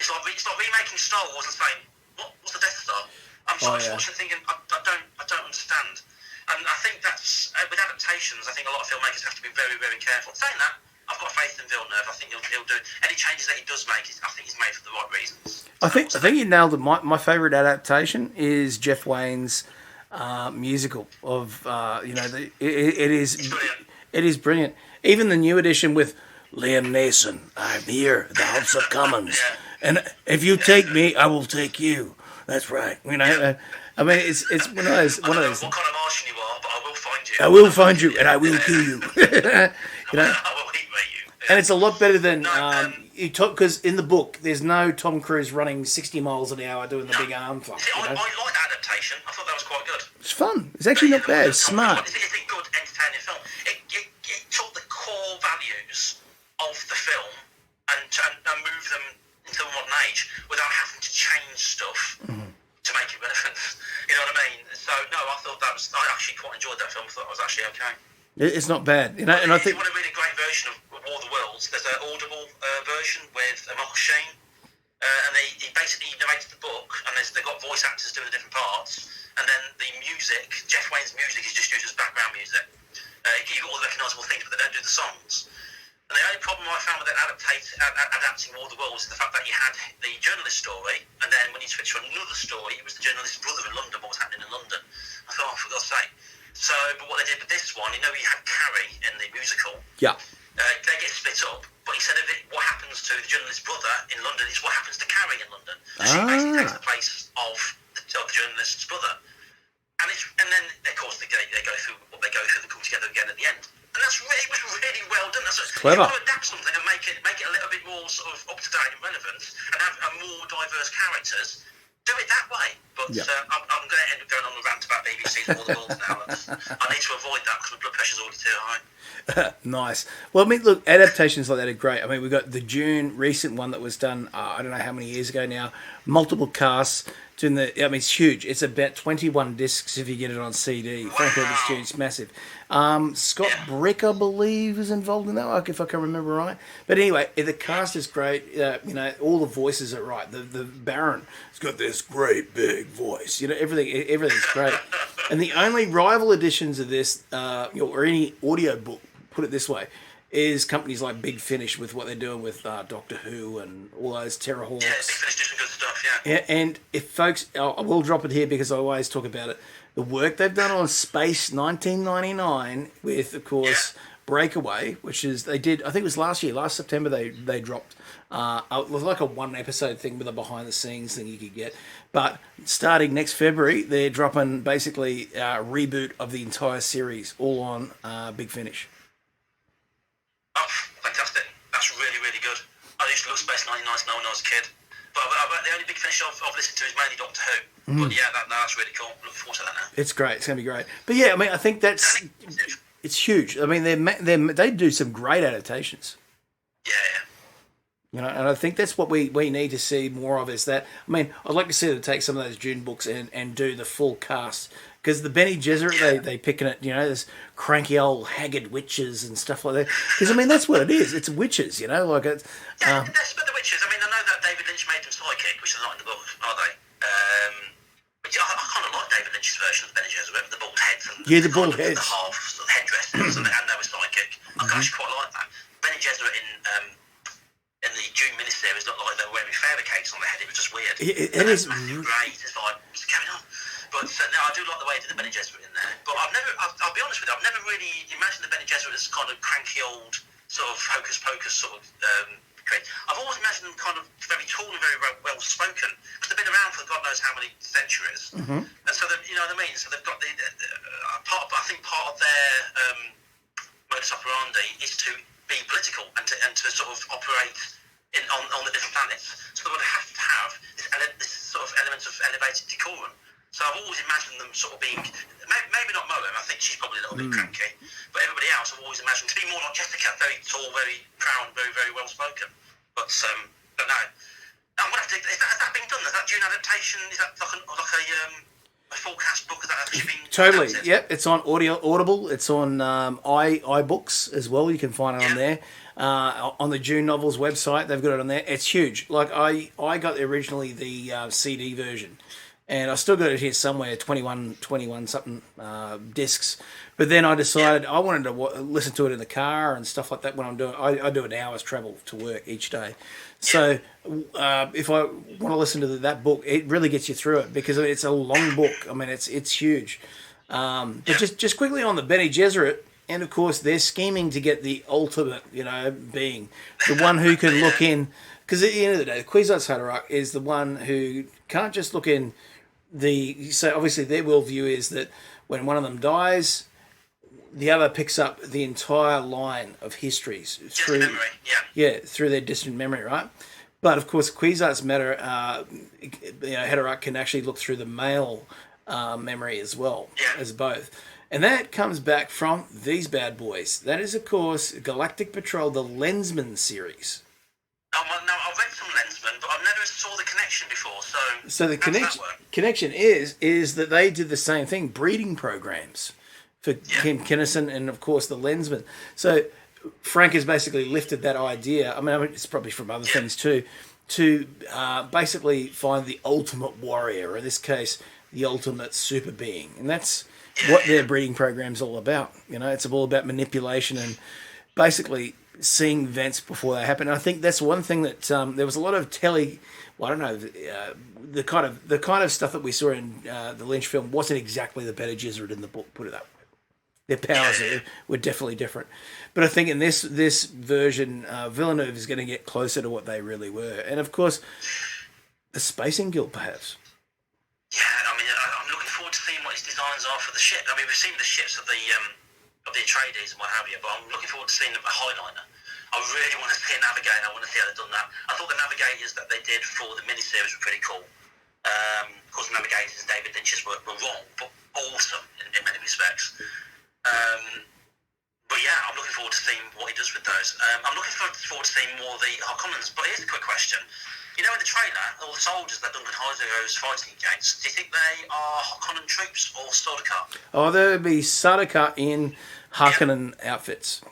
[SPEAKER 5] It's like remaking Star Wars and saying, what's the Death Star? I'm watching thinking, I don't understand. And I think that's, with adaptations, I think a lot of filmmakers have to be very, very careful. Saying that, I've got faith in Villeneuve. I think he'll do any changes that he does make. I think he's made for the right reasons.
[SPEAKER 2] I think you nailed it. My favourite adaptation is Jeff Wayne's musical of it is brilliant. Even the new edition with Liam Neeson. I'm here, the House of Commons, and if you take me, I will take you. That's right. I mean, it's one of those.
[SPEAKER 5] I don't know what kind of Martian you are, but I will find you.
[SPEAKER 2] I will find you, and I will kill you.
[SPEAKER 5] I will heat rate you. Yeah.
[SPEAKER 2] And it's a lot better than you talk, because in the book there's no Tom Cruise running 60 miles an hour doing the big arm fuck.
[SPEAKER 5] See, I like that adaptation. I thought that was quite good.
[SPEAKER 2] It's fun. It's actually not bad. It's smart.
[SPEAKER 5] It's a good, entertaining film. It took the core values of the film and moved them into the modern age without having to change stuff to make it relevant. You know what I mean? So no, I actually quite enjoyed that film. I thought it was actually okay.
[SPEAKER 2] It's not bad, and I think
[SPEAKER 5] if you want a really great version of War of the Worlds, there's an Audible version with Michael Sheen, and he basically narrates the book, and they've got voice actors doing the different parts, and then the music, Jeff Wayne's music, is just used as background music. You got all the recognisable things, but they don't do the songs. And the only problem I found with adapting War of the Worlds is the fact that you had the journalist story, and then when you switched to another story, it was the journalist's brother in London, what was happening in London. I thought, for God's sake. So, but what they did with this one, you had Carrie in the musical.
[SPEAKER 2] Yeah.
[SPEAKER 5] They get split up, but instead of what happens to the journalist's brother in London is what happens to Carrie in London. So she basically takes the place of the journalist's brother. And then, of course, they go through what they go through, they come together again at the end. And it was really well done.
[SPEAKER 2] Clever.
[SPEAKER 5] If you want to adapt something and make it a little bit more sort of up to date and relevant, and have more diverse characters, do it that way. But I'm going to end up going on a rant about BBC's War of the Worlds now. I need to avoid that because my blood pressure's already too high.
[SPEAKER 2] Nice. Well, I mean, look, adaptations like that are great. I mean, we've got the Dune recent one that was done, I don't know how many years ago now, multiple casts. It's huge. It's about 21 discs if you get it on CD.
[SPEAKER 5] Wow.
[SPEAKER 2] Frank Herbert's Dune, it's massive. Scott Brick, I believe, is involved in that one, if I can remember right. But anyway, the cast is great. All the voices are right. The Baron has got this great big voice. Everything's great. And the only rival editions of this, or any audio book, put it this way, is companies like Big Finish with what they're doing with Doctor Who and all those Terrorhawks.
[SPEAKER 5] Yeah, Big Finish does some good stuff, yeah.
[SPEAKER 2] And if folks, I will drop it here because I always talk about it, the work they've done on Space 1999 with, of course, Breakaway, which is, they did, I think it was last September they dropped, it was like a one episode thing with a behind the scenes thing you could get. But starting next February, they're dropping basically a reboot of the entire series, all on Big Finish.
[SPEAKER 5] Oh, fantastic. That's really, really good. I used to love Space 99 when I was a kid. But the only Big Finish I've listened to is mainly Doctor Who. But yeah, that's really cool. Looking forward to that now.
[SPEAKER 2] It's great. It's going to be great. But yeah, I mean, I think it's huge. I mean, they do some great adaptations.
[SPEAKER 5] Yeah.
[SPEAKER 2] And I think that's what we need to see more of, is that, I mean, I'd like to see them take some of those Dune books and do the full cast. Because the Bene Gesserit, they picking it, there's cranky old haggard witches and stuff like that. Because, I mean, that's what it is. It's witches, like it's...
[SPEAKER 5] that's about the witches. I mean, I know that David Lynch made them psychic, which is not in the book, are they? But I kind of like David Lynch's version of the Bene Gesserit, the bald heads. And
[SPEAKER 2] the bald heads.
[SPEAKER 5] The half sort of headdress and they were psychic. I actually quite like that. Bene Gesserit in the Dune miniseries looked like they were wearing fairy cakes on their head. It was just weird.
[SPEAKER 2] It is
[SPEAKER 5] massive grey. It's like, what's going on? But no, I do like the way they did the Bene Gesserit in there. But I'll be honest with you, I've never really imagined the Bene Gesserit as kind of cranky old sort of hocus pocus sort of. I've always imagined them kind of very tall and very well spoken, because they've been around for God knows how many centuries. And so you know what I mean. So they've got the part of their modus operandi is to be political and to sort of operate on the different planets. So they would have to have this sort of element of elevated decorum. So I've always imagined them sort of being, maybe not Mullet, I think she's probably a little bit cranky, but everybody else I've always imagined to be more like Jessica, very tall, very proud, very, very well spoken. But no. I'm gonna have to, has that been done? Is that Dune adaptation? Is that like a full cast book? Has that actually been
[SPEAKER 2] totally.
[SPEAKER 5] adapted?
[SPEAKER 2] Yep, it's on Audible. It's on iBooks as well. You can find it on there. On the Dune Novels website, they've got it on there. It's huge. Like I got originally the CD version, and I still got it here somewhere, 21 something discs. But then I decided I wanted to listen to it in the car and stuff like that when I'm doing. I do an hour's travel to work each day. So if I want to listen to that book, it really gets you through it because it's a long book. I mean, it's huge. But just quickly on the Bene Gesserit, and of course they're scheming to get the ultimate, being the one who can look in. Because at the end of the day, the Kwisatz Haderach is the one who can't just look in so obviously their worldview is that when one of them dies, the other picks up the entire line of histories through through their distant memory, right? But of course, Kwisatz Haderach can actually look through the male memory as well as both. And that comes back from these bad boys. That is, of course, Galactic Patrol, the Lensman series.
[SPEAKER 5] Now, I've read some Lensman, but I've never saw the connection before.
[SPEAKER 2] So the connection is that they did the same thing, breeding programs for Kim Kinnison and, of course, the Lensman. So Frank has basically lifted that idea. I mean, it's probably from other things too, to basically find the ultimate warrior, or in this case, the ultimate super being. And that's what their breeding program's all about. It's all about manipulation and basically seeing events before they happen. And I think that's one thing that there was a lot of the kind of stuff that we saw in the Lynch film wasn't exactly the Bene Gesserit in the book, put it that way. Their powers were definitely different. But I think in this version, Villeneuve is going to get closer to what they really were. And of course, the Spacing Guild, perhaps.
[SPEAKER 5] Yeah, I mean, I'm looking forward to seeing what his designs are for the ship. I mean, we've seen the ships of the Atreides and what have you, but I'm looking forward to seeing the Highliner. I really want to see a Navigator. I want to see how they've done that. I thought the Navigators that they did for the miniseries were pretty cool. Of course, the Navigators and David Lynch's were wrong, but awesome in many respects. But yeah, I'm looking forward to seeing what he does with those. I'm looking forward to seeing more of the Harkonnens. But here's a quick question. In the trailer, all the soldiers that Duncan Heiser is fighting against, do you think they are Harkonnen troops or Sardaukar?
[SPEAKER 2] Oh, there would be Sardaukar in Harkonnen outfits.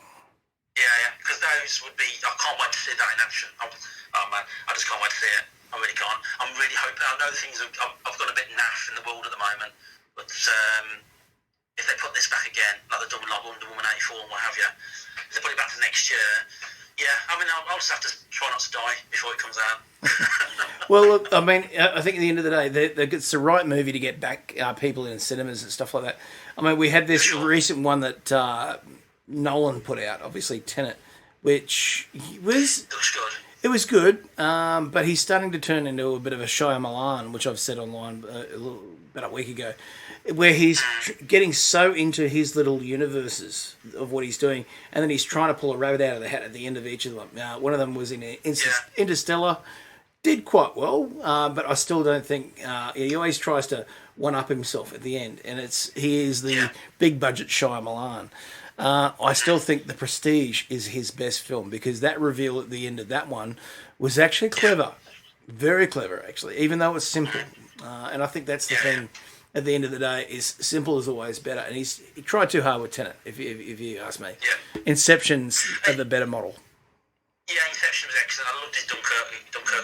[SPEAKER 5] Yeah, because those would be... I can't wait to see that in action. Oh man, I just can't wait to see it. I really can't. I'm really hoping... I know things I've got a bit naff in the world at the moment, but if they put this back again, like they've done with Wonder Woman 84 and what have you, if they put it back to next year, I mean, I'll just have to try not to die before it comes out.
[SPEAKER 2] Well, look, I mean, I think at the end of the day, it's the right movie to get back people in cinemas and stuff like that. I mean, we had this recent one that Nolan put out, obviously Tenet, which was...
[SPEAKER 5] Looks good.
[SPEAKER 2] It was good, but he's starting to turn into a bit of a Shyamalan, which I've said online about a week ago, where he's getting so into his little universes of what he's doing, and then he's trying to pull a rabbit out of the hat at the end of each of them. One of them was in Interstellar, did quite well, but I still don't think... he always tries to one-up himself at the end, and he is the big-budget Shyamalan. I still think The Prestige is his best film, because that reveal at the end of that one was actually clever. Very clever, actually, even though it's simple. And I think that's the thing at the end of the day, is simple is always better. And he tried too hard with Tenet, if you ask me.
[SPEAKER 5] Yeah.
[SPEAKER 2] Inception's the better model.
[SPEAKER 5] Yeah, Inception was excellent. I loved his Dunkirk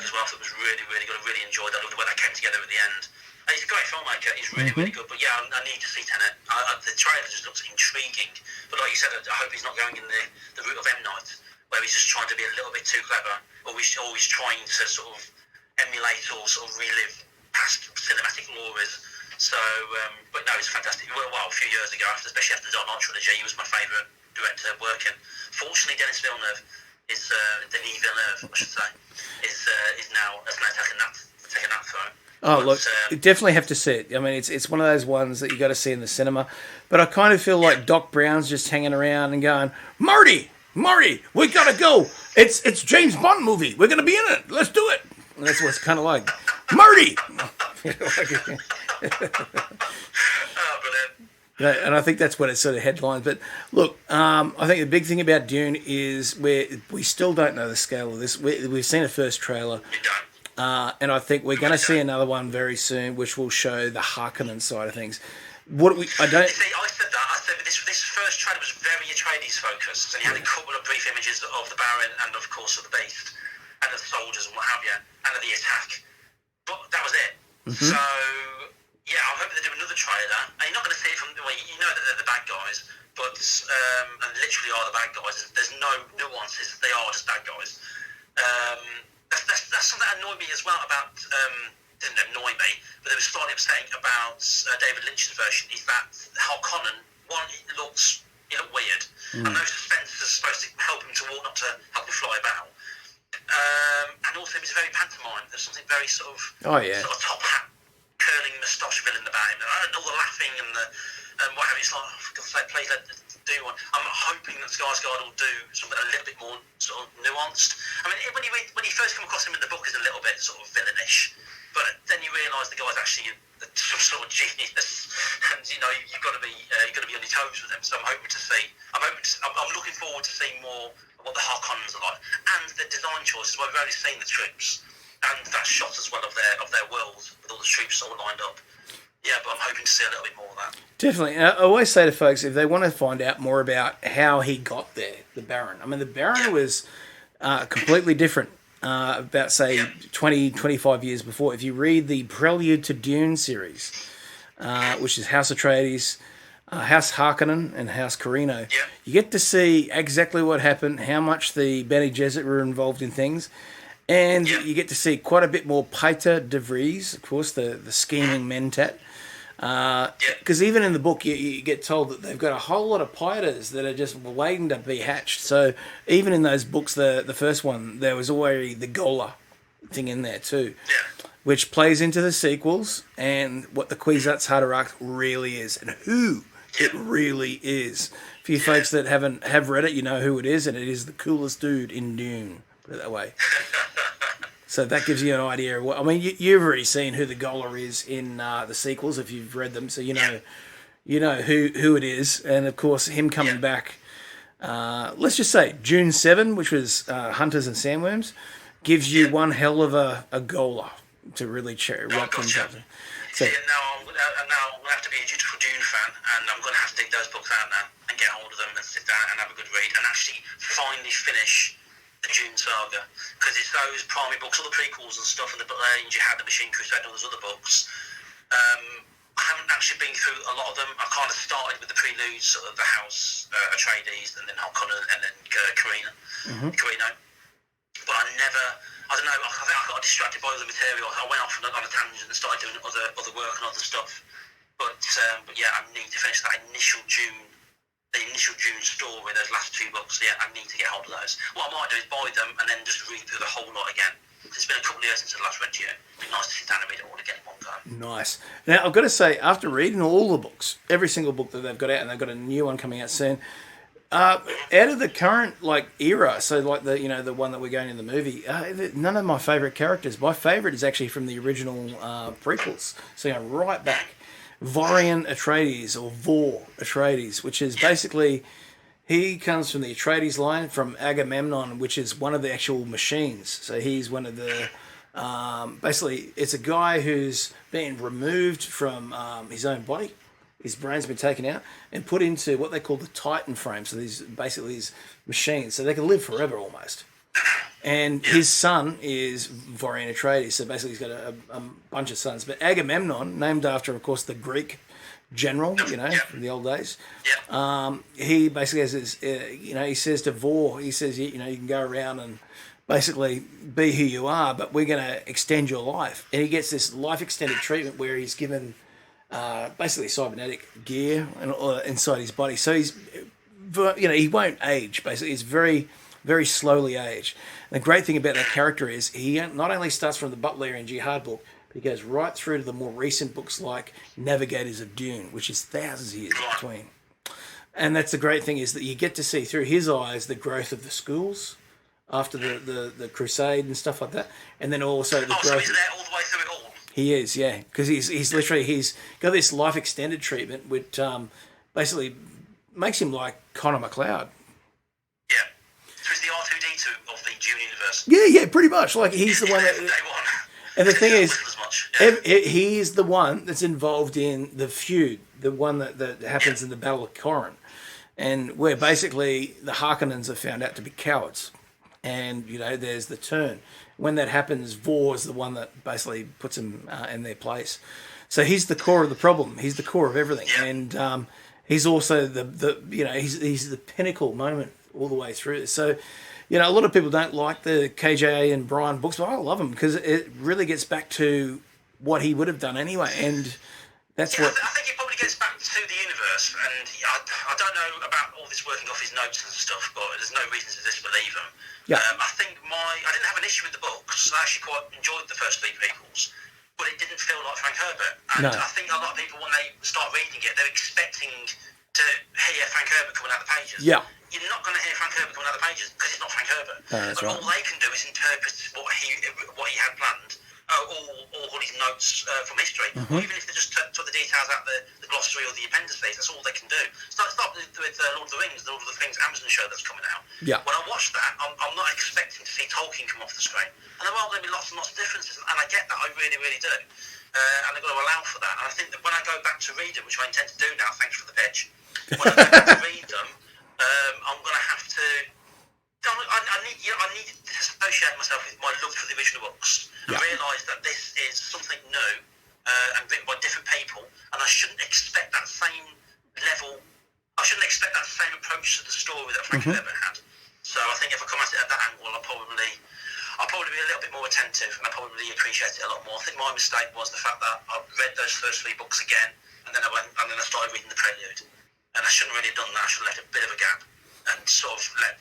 [SPEAKER 5] as well. I thought it was really, really good. I really enjoyed that. I loved the way that came together at the end. He's a great filmmaker. He's really, really good. But yeah, I need to see Tenet. The trailer just looks intriguing. But like you said, I hope he's not going in the route of M. Night, where he's just trying to be a little bit too clever. always trying to sort of emulate or sort of relive past cinematic glories. So, but no, it's fantastic. Well, a few years ago, especially after the Dark Knight trilogy, he was my favourite director working. Fortunately, Denis Villeneuve, I should say, is now taken that throne.
[SPEAKER 2] Oh, look, you definitely have to see it. I mean, it's one of those ones that you got to see in the cinema. But I kind of feel like Doc Brown's just hanging around and going, Marty, we gotta go. It's James Bond movie. We're gonna be in it. Let's do it. And that's what it's kind of like. Marty. And I think that's what it sort of headlines. But look, I think the big thing about Dune is we still don't know the scale of this. We've seen a first trailer. And I think we're going to see another one very soon, which will show the Harkonnen side of things.
[SPEAKER 5] I said that. I said this first trailer was very Atreides focused, and you had a couple of brief images of the Baron and, of course, of the Beast and the soldiers and what have you, and of the attack. But that was it. Mm-hmm. So yeah, I'm hoping they do another trailer. And you're not going to see it from you know that they're the bad guys, but and literally are the bad guys. There's no nuances. They are just bad guys. That's something that annoyed me as well about. Didn't annoy me, but it was slightly upsetting about David Lynch's version. Is that Harkonnen? One, it looks weird. I know suspense is supposed to help him to walk, not to help him fly about. And also, it was very pantomime. There's something very sort of sort of top hat, curling moustache villain about him. And all the laughing and the what have you. It's like, oh, for God's sake, please let do one. I'm hoping that Skarsgård will do something a little bit more sort of nuanced. I mean, when you first come across him in the book, he's a little bit sort of villainish. But then you realise the guy's actually some sort of genius, and you've got to be on your toes with him. So I'm looking forward to seeing more of what the Harkonnens are like, and the design choices. We've already seen the troops, and that shot as well of their world with all the troops all lined up. Yeah, but I'm hoping to see a little bit more of that.
[SPEAKER 2] Definitely. And I always say to folks, if they want to find out more about how he got there, the Baron. I mean, the Baron was completely different. About, say, 20, 25 years before. If you read the Prelude to Dune series, which is House Atreides, House Harkonnen, and House Carino, you get to see exactly what happened, how much the Bene Gesserit were involved in things, and you get to see quite a bit more Peter de Vries, of course, the scheming mentat. Because even in the book, you get told that they've got a whole lot of Pyters that are just waiting to be hatched. So even in those books, the first one, there was already the Gola thing in there too, which plays into the sequels and what the Kwisatz Haderach really is and who it really is. For you folks that have read it, you know who it is, and it is the coolest dude in Dune. Put it that way. So that gives you an idea of what... I mean, you've already seen who the Gola is in the sequels if you've read them, so you know who it is. And, of course, him coming back... let's just say June 7, which was Hunters and Sandworms, gives you one hell of a Gola to really rock things up. So,
[SPEAKER 5] now I'm going to have to be a dutiful Dune fan, and I'm going to have to dig those books out now and get hold of them and sit down and have a good read and actually finally finish the Dune saga, because it's those primary books, all the prequels and stuff, and the Jihad, the Machine Crusade, and all those other books. I haven't actually been through a lot of them. I kind of started with the preludes, sort of the House Atreides, and then Harkonnen, and then Carino. But I don't know, I think I got distracted by all the material. I went off on a tangent and started doing other work and other stuff. But yeah, I need to finish that initial Dune story, those last two books. Yeah, I need to get hold of those. What I might do is buy them and then just read through the whole lot again. It's been a couple of years since I last read Dune. It'd be nice to sit down and read it all again in one go.
[SPEAKER 2] Nice. Now, I've got to say, after reading all the books, every single book that they've got out, and they've got a new one coming out soon, out of the current era, so like the one that we're going in the movie, none of my favourite characters. My favourite is actually from the original prequels. So right back. Vorian Atreides, or Vor Atreides, which is basically, he comes from the Atreides line from Agamemnon, which is one of the actual machines. So he's one of the, basically, it's a guy who's been removed from his own body. His brain's been taken out and put into what they call the Titan frame. So these machines, so they can live forever almost. And his son is Vorian Atreides, so basically he's got a bunch of sons. But Agamemnon, named after, of course, the Greek general, from the old days, he basically has his, he says to Vor, he says, you can go around and basically be who you are, but we're going to extend your life. And he gets this life extended treatment where he's given basically cybernetic gear inside his body. So he's, he won't age. Basically, he's very, very slowly aged. And the great thing about that character is he not only starts from the Butlerian Jihad book, but he goes right through to the more recent books like Navigators of Dune, which is thousands of years between. And that's the great thing, is that you get to see through his eyes the growth of the schools after the crusade and stuff like that, and then also the growth.
[SPEAKER 5] So he's there all the way through it all.
[SPEAKER 2] He is, yeah, because he's got this life extended treatment, which basically makes him like Connor McLeod.
[SPEAKER 5] Yeah, so he's the R2D2 of the Dune universe.
[SPEAKER 2] Yeah, pretty much. Like he's the one that.
[SPEAKER 5] Day one.
[SPEAKER 2] And the thing is,
[SPEAKER 5] yeah.
[SPEAKER 2] he's the one that's involved in the feud, the one that happens in the Battle of Corrin, and where basically the Harkonnens are found out to be cowards. And, there's the turn. When that happens, Vor's the one that basically puts them in their place. So he's the core of the problem. He's the core of everything.
[SPEAKER 5] Yeah.
[SPEAKER 2] And he's also he's the pinnacle moment all the way through. So, a lot of people don't like the KJ and Brian books, but I love them because it really gets back to what he would have done anyway. And that's what...
[SPEAKER 5] I think it probably gets back to the universe. And I don't know about all this working off his notes and stuff, but there's no reason to disbelieve him.
[SPEAKER 2] Yeah.
[SPEAKER 5] I think I didn't have an issue with the books. I actually quite enjoyed the first three prequels, but it didn't feel like Frank Herbert. And
[SPEAKER 2] No.
[SPEAKER 5] I think a lot of people, when they start reading it, they're expecting to hear Frank Herbert coming out of the pages.
[SPEAKER 2] Yeah.
[SPEAKER 5] You're not going to hear Frank Herbert coming out of the pages because it's not Frank Herbert.
[SPEAKER 2] No, that's
[SPEAKER 5] and
[SPEAKER 2] right.
[SPEAKER 5] all they can do is interpret what he had planned, all his notes from history, or even if they just took the details out the glossary or the appendices, that's all they can do. Start with Lord of the Rings, the Lord of the Rings Amazon show that's coming out.
[SPEAKER 2] Yeah.
[SPEAKER 5] When I watch that, I'm not expecting to see Tolkien come off the screen, and there are going to be lots and lots of differences, and I get that, I really, really do. And I've got to allow for that. And I think that when I go back to read them, which I intend to do now, thanks for the pitch, when I go back to read them, I'm going to have to. I need to disassociate myself with my love for the original books and realise that this is something new and written by different people, and I shouldn't expect that same level. I shouldn't expect that same approach to the story that Frank Herbert had. So I think if I come at it at that angle, I'll probably be a little bit more attentive, and I probably appreciate it a lot more. I think my mistake was the fact that I read those first three books again, and then I started reading the Prelude, and I shouldn't really have done that. I should have left a bit of a gap and sort of let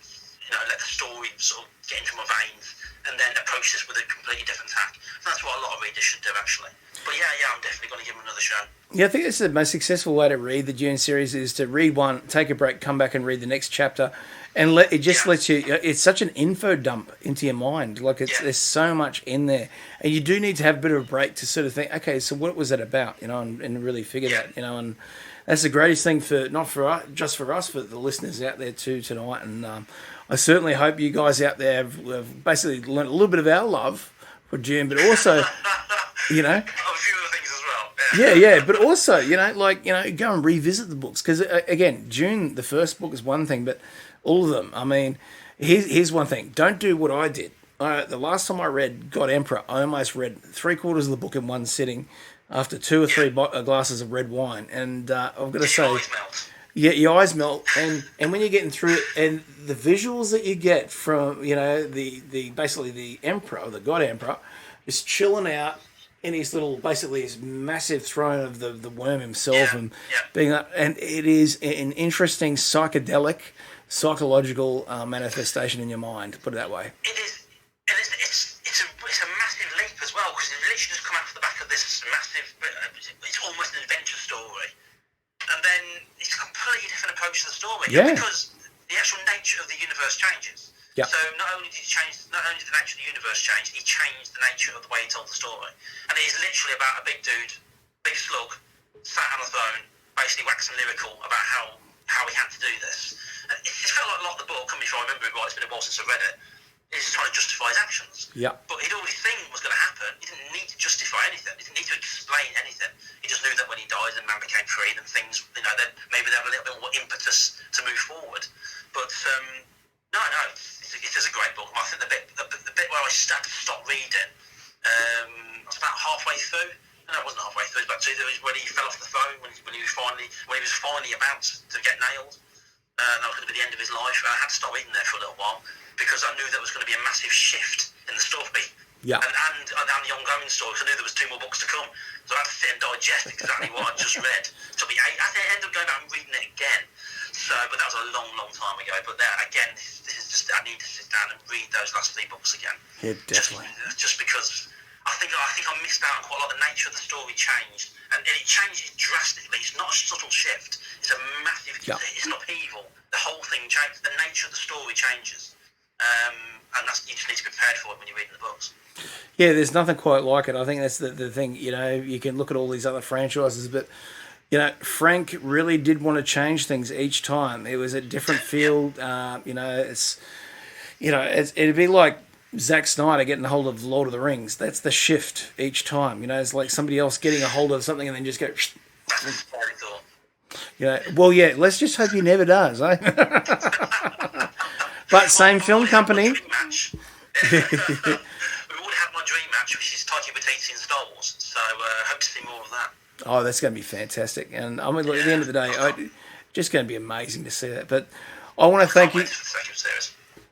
[SPEAKER 5] the story sort of get into my veins, and then approach this with a completely different tack. And that's what a lot of readers should do, actually. But yeah, I'm definitely going to give him another show.
[SPEAKER 2] Yeah, I think it's the most successful way to read the Dune series is to read one, take a break, come back and read the next chapter, and lets you. It's such an info dump into your mind. Like there's so much in there, and you do need to have a bit of a break to sort of think, okay, so what was that about, and really figure that, and that's the greatest thing just for us, for the listeners out there too tonight, and I certainly hope you guys out there have basically learned a little bit of our love for Dune, but also,
[SPEAKER 5] A few other things as well.
[SPEAKER 2] Yeah, but also, go and revisit the books. Because, again, Dune, the first book is one thing, but all of them, I mean, here's one thing. Don't do what I did. The last time I read God Emperor, I almost read 3/4 of the book in one sitting after 2 or 3 glasses of red wine. And I've got to say... Yeah, your eyes melt, and when you're getting through it, and the visuals that you get from the basically the Emperor, the God Emperor, is chilling out in his his massive throne of the worm himself, and being up, and it is an interesting psychological manifestation in your mind. Put it that way.
[SPEAKER 5] It is. It's a massive leap as well, because it's literally just come out of the back of this massive. It's almost an adventure story. And then it's a completely different approach to the story.
[SPEAKER 2] Yeah.
[SPEAKER 5] Because the actual nature of the universe changes.
[SPEAKER 2] Yeah.
[SPEAKER 5] So not only did the nature of the universe change, he changed the nature of the way he told the story. And it is literally about a big dude, big slug, sat on a throne, basically waxing lyrical about how he had to do this. It felt like a lot of the book, if I remember it right, it's been a while since I read it, is trying to justify his actions.
[SPEAKER 2] Yeah.
[SPEAKER 5] But he'd already seen what was going to happen. He didn't need to justify anything. He didn't need to explain anything. He just knew that when he died and man became free, then things, then maybe they had a little bit more impetus to move forward. But no, it is a great book. I think the bit where I had to stop reading, I was about halfway through. No, it wasn't halfway through. It was about 2. It was when he fell off the throne, when he was finally about to get nailed. That was going to be the end of his life. I had to stop reading there for a little while. because I knew there was going to be a massive shift in the story.
[SPEAKER 2] Yeah.
[SPEAKER 5] And the ongoing story, because I knew there was 2 more books to come. So I had to sit and digest exactly what I just read. So I ended up going back and reading it again. So, but that was a long, long time ago. But there, again, this is just, I need to sit down and read those last 3 books again.
[SPEAKER 2] Yeah, definitely.
[SPEAKER 5] Just because I think I missed out on quite a lot. The nature of the story changed. And it changes drastically. It's not a subtle shift. It's a massive, it's an upheaval. The whole thing changes. The nature of the story changes. And you just need to be prepared for it when you're reading the books.
[SPEAKER 2] Yeah, there's nothing quite like it. I think that's the thing. You know, you can look at all these other franchises, but you know, Frank really did want to change things each time. It was a different field. It'd be like Zack Snyder getting a hold of Lord of the Rings. That's the shift each time. You know, it's like somebody else getting a hold of something and then just go.
[SPEAKER 5] That's a scary thought.
[SPEAKER 2] You know, well, yeah. Let's just hope he never does, eh? But same film company.
[SPEAKER 5] We've already had my dream match, which is Taika Waititi in Star Wars. So hope to see more of that.
[SPEAKER 2] Oh, that's going to be fantastic. And I mean, look, at the end of the day, just going to be amazing to see that. But I want to thank you.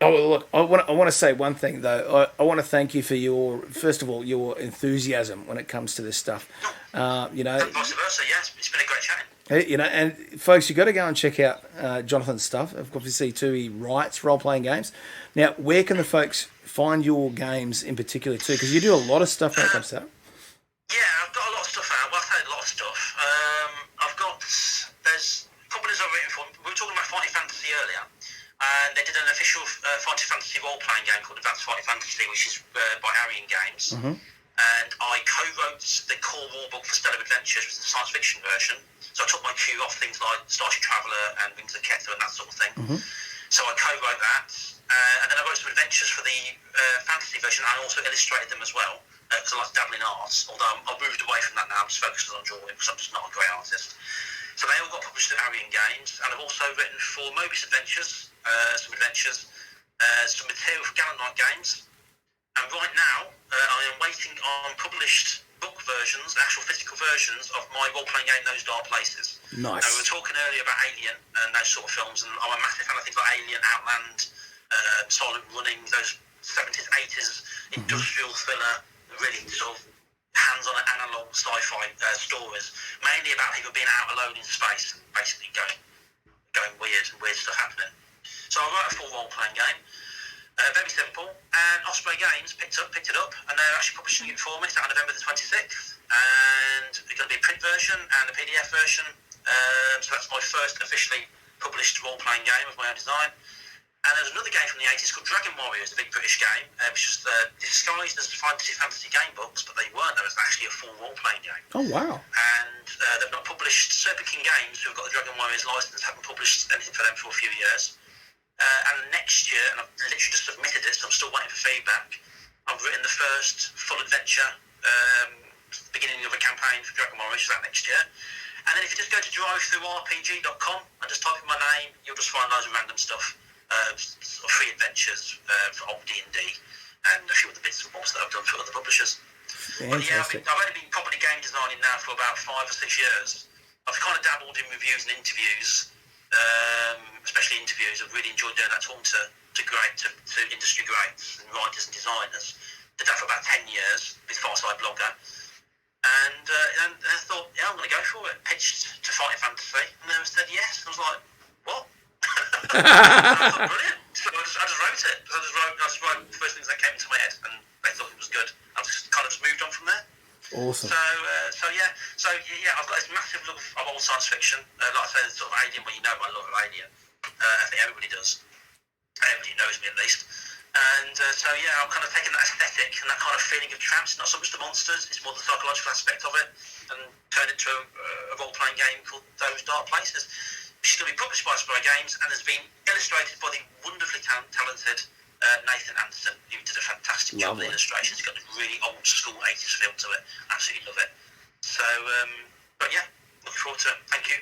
[SPEAKER 2] Oh, look, I want to say one thing though. I want to thank you for first of all, your enthusiasm when it comes to this stuff. You know,
[SPEAKER 5] and vice versa. Yes, it's been a great chat.
[SPEAKER 2] You know, and folks, you've got to go and check out Jonathan's stuff. Obviously, too, he writes role-playing games. Now, where can the folks find your games in particular, too? Because you do a lot of stuff when it comes to that.
[SPEAKER 5] Yeah, I've got a lot of stuff out. Well, I say a lot of stuff. There's companies I've written for. We were talking about Fighting Fantasy earlier, and they did an official Fighting Fantasy role-playing game called Advanced Fighting Fantasy, which is by Arian Games. Mm-hmm. And I co-wrote the core rulebook for Stellar Adventures, which is the science fiction version. So I took my cue off things like Starship Traveller and Wings of Keter and that sort of thing. Mm-hmm. So I co-wrote that. And then I wrote some adventures for the fantasy version. I also illustrated them as well, because I like to dabble in art. Although I've moved away from that now. I'm just focused on drawing because I'm just not a great artist. So they all got published at Arian Games. And I've also written for Mobius Adventures, some material for Gallant Knight Games. And right now, I am waiting on published book versions, actual physical versions of my role-playing game, Those Dark Places.
[SPEAKER 2] Nice.
[SPEAKER 5] We were talking earlier about Alien and those sort of films, and I'm a massive fan of things like Alien, Outland, Silent Running, those 70s, 80s industrial thriller, really sort of hands-on analog sci-fi stories, mainly about people being out alone in space and basically going weird and weird stuff happening. So I wrote a full role-playing game. Very simple, and Osprey Games picked it up, and they're actually publishing it for me. It's out on November the 26th, and it's going to be a print version and a PDF version. So that's my first officially published role-playing game of my own design. And there's another game from the 80s called Dragon Warriors, a big British game, which was disguised as fantasy game books, but they weren't. There was actually a full role-playing game.
[SPEAKER 2] Oh, wow.
[SPEAKER 5] And they've not published. Serpent King Games, who've got the Dragon Warriors license, haven't published anything for them for a few years. And next year, and I've literally just submitted it, so I'm still waiting for feedback, I've written the first full adventure, beginning of a campaign for Dragon Warriors, which is out next year. And then if you just go to drivethroughrpg.com and just type in my name, you'll just find loads of random stuff, sort of free adventures for old D&D, and a few other bits and bobs that I've done for other publishers. But yeah, I've only been properly game designing now for about 5 or 6 years. I've kind of dabbled in reviews and interviews, especially interviews. I've really enjoyed doing that, talking to industry greats and writers and designers. Did that for about 10 years with Farside Blogger. And I thought, yeah, I'm going to go for it. Pitched to Fighting Fantasy, and they said yes. I was like, what? I thought, brilliant. So I just wrote it. I just wrote the first things that came into my head, and they thought it was good. I just kind of moved on from there.
[SPEAKER 2] Awesome.
[SPEAKER 5] So yeah, I've got this massive love of old science fiction. Like I say, sort of Alien. Well, you know my love of Alien. I think everybody does. Everybody knows me at least. And so yeah, I'm kind of taking that aesthetic and that kind of feeling of traps. Not so much the monsters; it's more the psychological aspect of it, and turned it into a role-playing game called Those Dark Places, which is going to be published by Spy Games and has been illustrated by the wonderfully talented Nathan Anderson, who did a fantastic job with the illustrations. It's got a really old school 80s feel to it. Absolutely love it. So, but yeah, looking forward to it. Thank you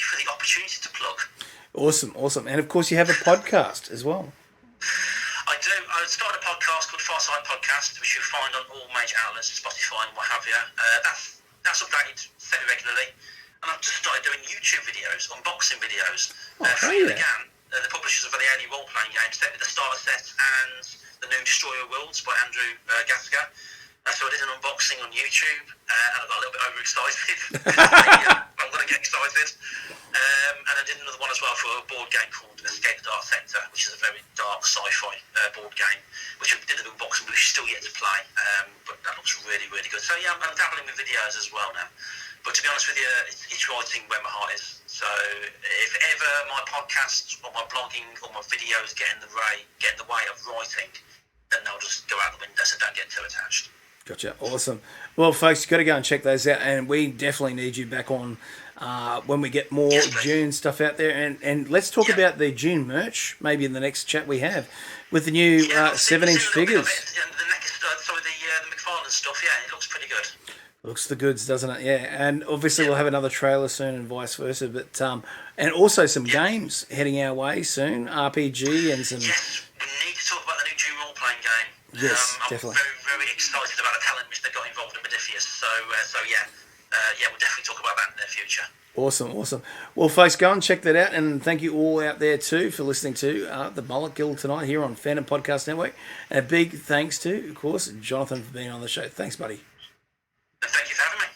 [SPEAKER 5] for the opportunity to plug. Awesome.
[SPEAKER 2] And of course, you have a podcast as well.
[SPEAKER 5] I do. I started a podcast called Farside Podcast, which you'll find on all major outlets, Spotify and what have you. That's updated semi-regularly. And I've just started doing YouTube videos, unboxing videos, free and again. the publishers of the Alien role-playing game sent me the starter set and the new Destroyer Worlds by Andrew Gasker. So I did an unboxing on YouTube, and I got a little bit overexcited. I'm going to get excited. And I did another one as well for a board game called Escape the Dark Sector, which is a very dark sci-fi board game, which I did an unboxing, which is still yet to play. But that looks really, really good. So yeah, I'm dabbling with videos as well now. But to be honest with you, it's writing where my heart is. So if ever my podcasts or my blogging or my videos get in the way of writing, then they'll just go out the window, so don't get too attached.
[SPEAKER 2] Gotcha. Awesome. Well, folks, you've got to go and check those out, and we definitely need you back on when we get more Dune stuff out there. And let's talk about the Dune merch, maybe in the next chat we have, with the new 7-inch figures.
[SPEAKER 5] The McFarlane stuff, it looks pretty good.
[SPEAKER 2] Looks the goods, doesn't it? Yeah, and obviously we'll have another trailer soon, and vice versa. But and also some games heading our way soon, RPG and some.
[SPEAKER 5] Yes, we need to talk about the new Dune role-playing game.
[SPEAKER 2] Yes,
[SPEAKER 5] I'm
[SPEAKER 2] definitely.
[SPEAKER 5] very, very excited about the talent which they got involved in Modiphius. So we'll definitely talk about that in the future.
[SPEAKER 2] Awesome. Well, folks, go and check that out, and thank you all out there too for listening to the Mullet Guild tonight here on Phantom Podcast Network. And a big thanks to, of course, Jonathan for being on the show. Thanks, buddy.
[SPEAKER 5] Thank you for having me.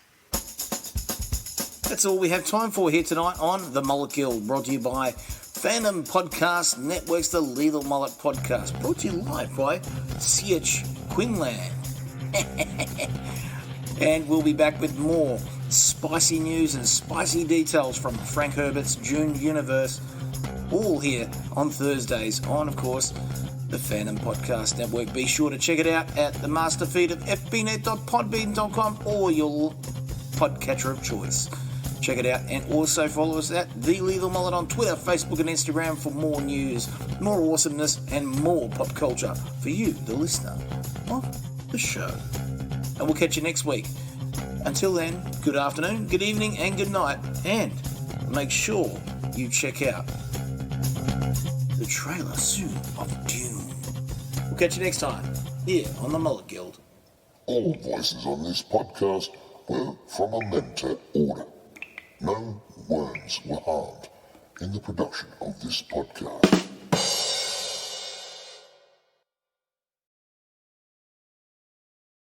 [SPEAKER 4] That's all we have time for here tonight on the Mullet Guild, brought to you by Phantom Podcast Network's The Lethal Mullet Podcast, brought to you live by Sietch Quinlan. And we'll be back with more spicy news and spicy details from Frank Herbert's Dune universe, all here on Thursdays on, of course, the Phantom Podcast Network. Be sure to check it out at the master feed of fbnet.podbean.com or your podcatcher of choice. Check it out, and also follow us at The Lethal Mullet on Twitter, Facebook and Instagram for more news, more awesomeness and more pop culture for you, the listener of the show. And we'll catch you next week. Until then, good afternoon, good evening and good night, and make sure you check out the trailer soon of Dune. We'll catch you next time here on the Mullet Guild.
[SPEAKER 3] All voices on this podcast were from a mentor order. No words were harmed in the production of this podcast.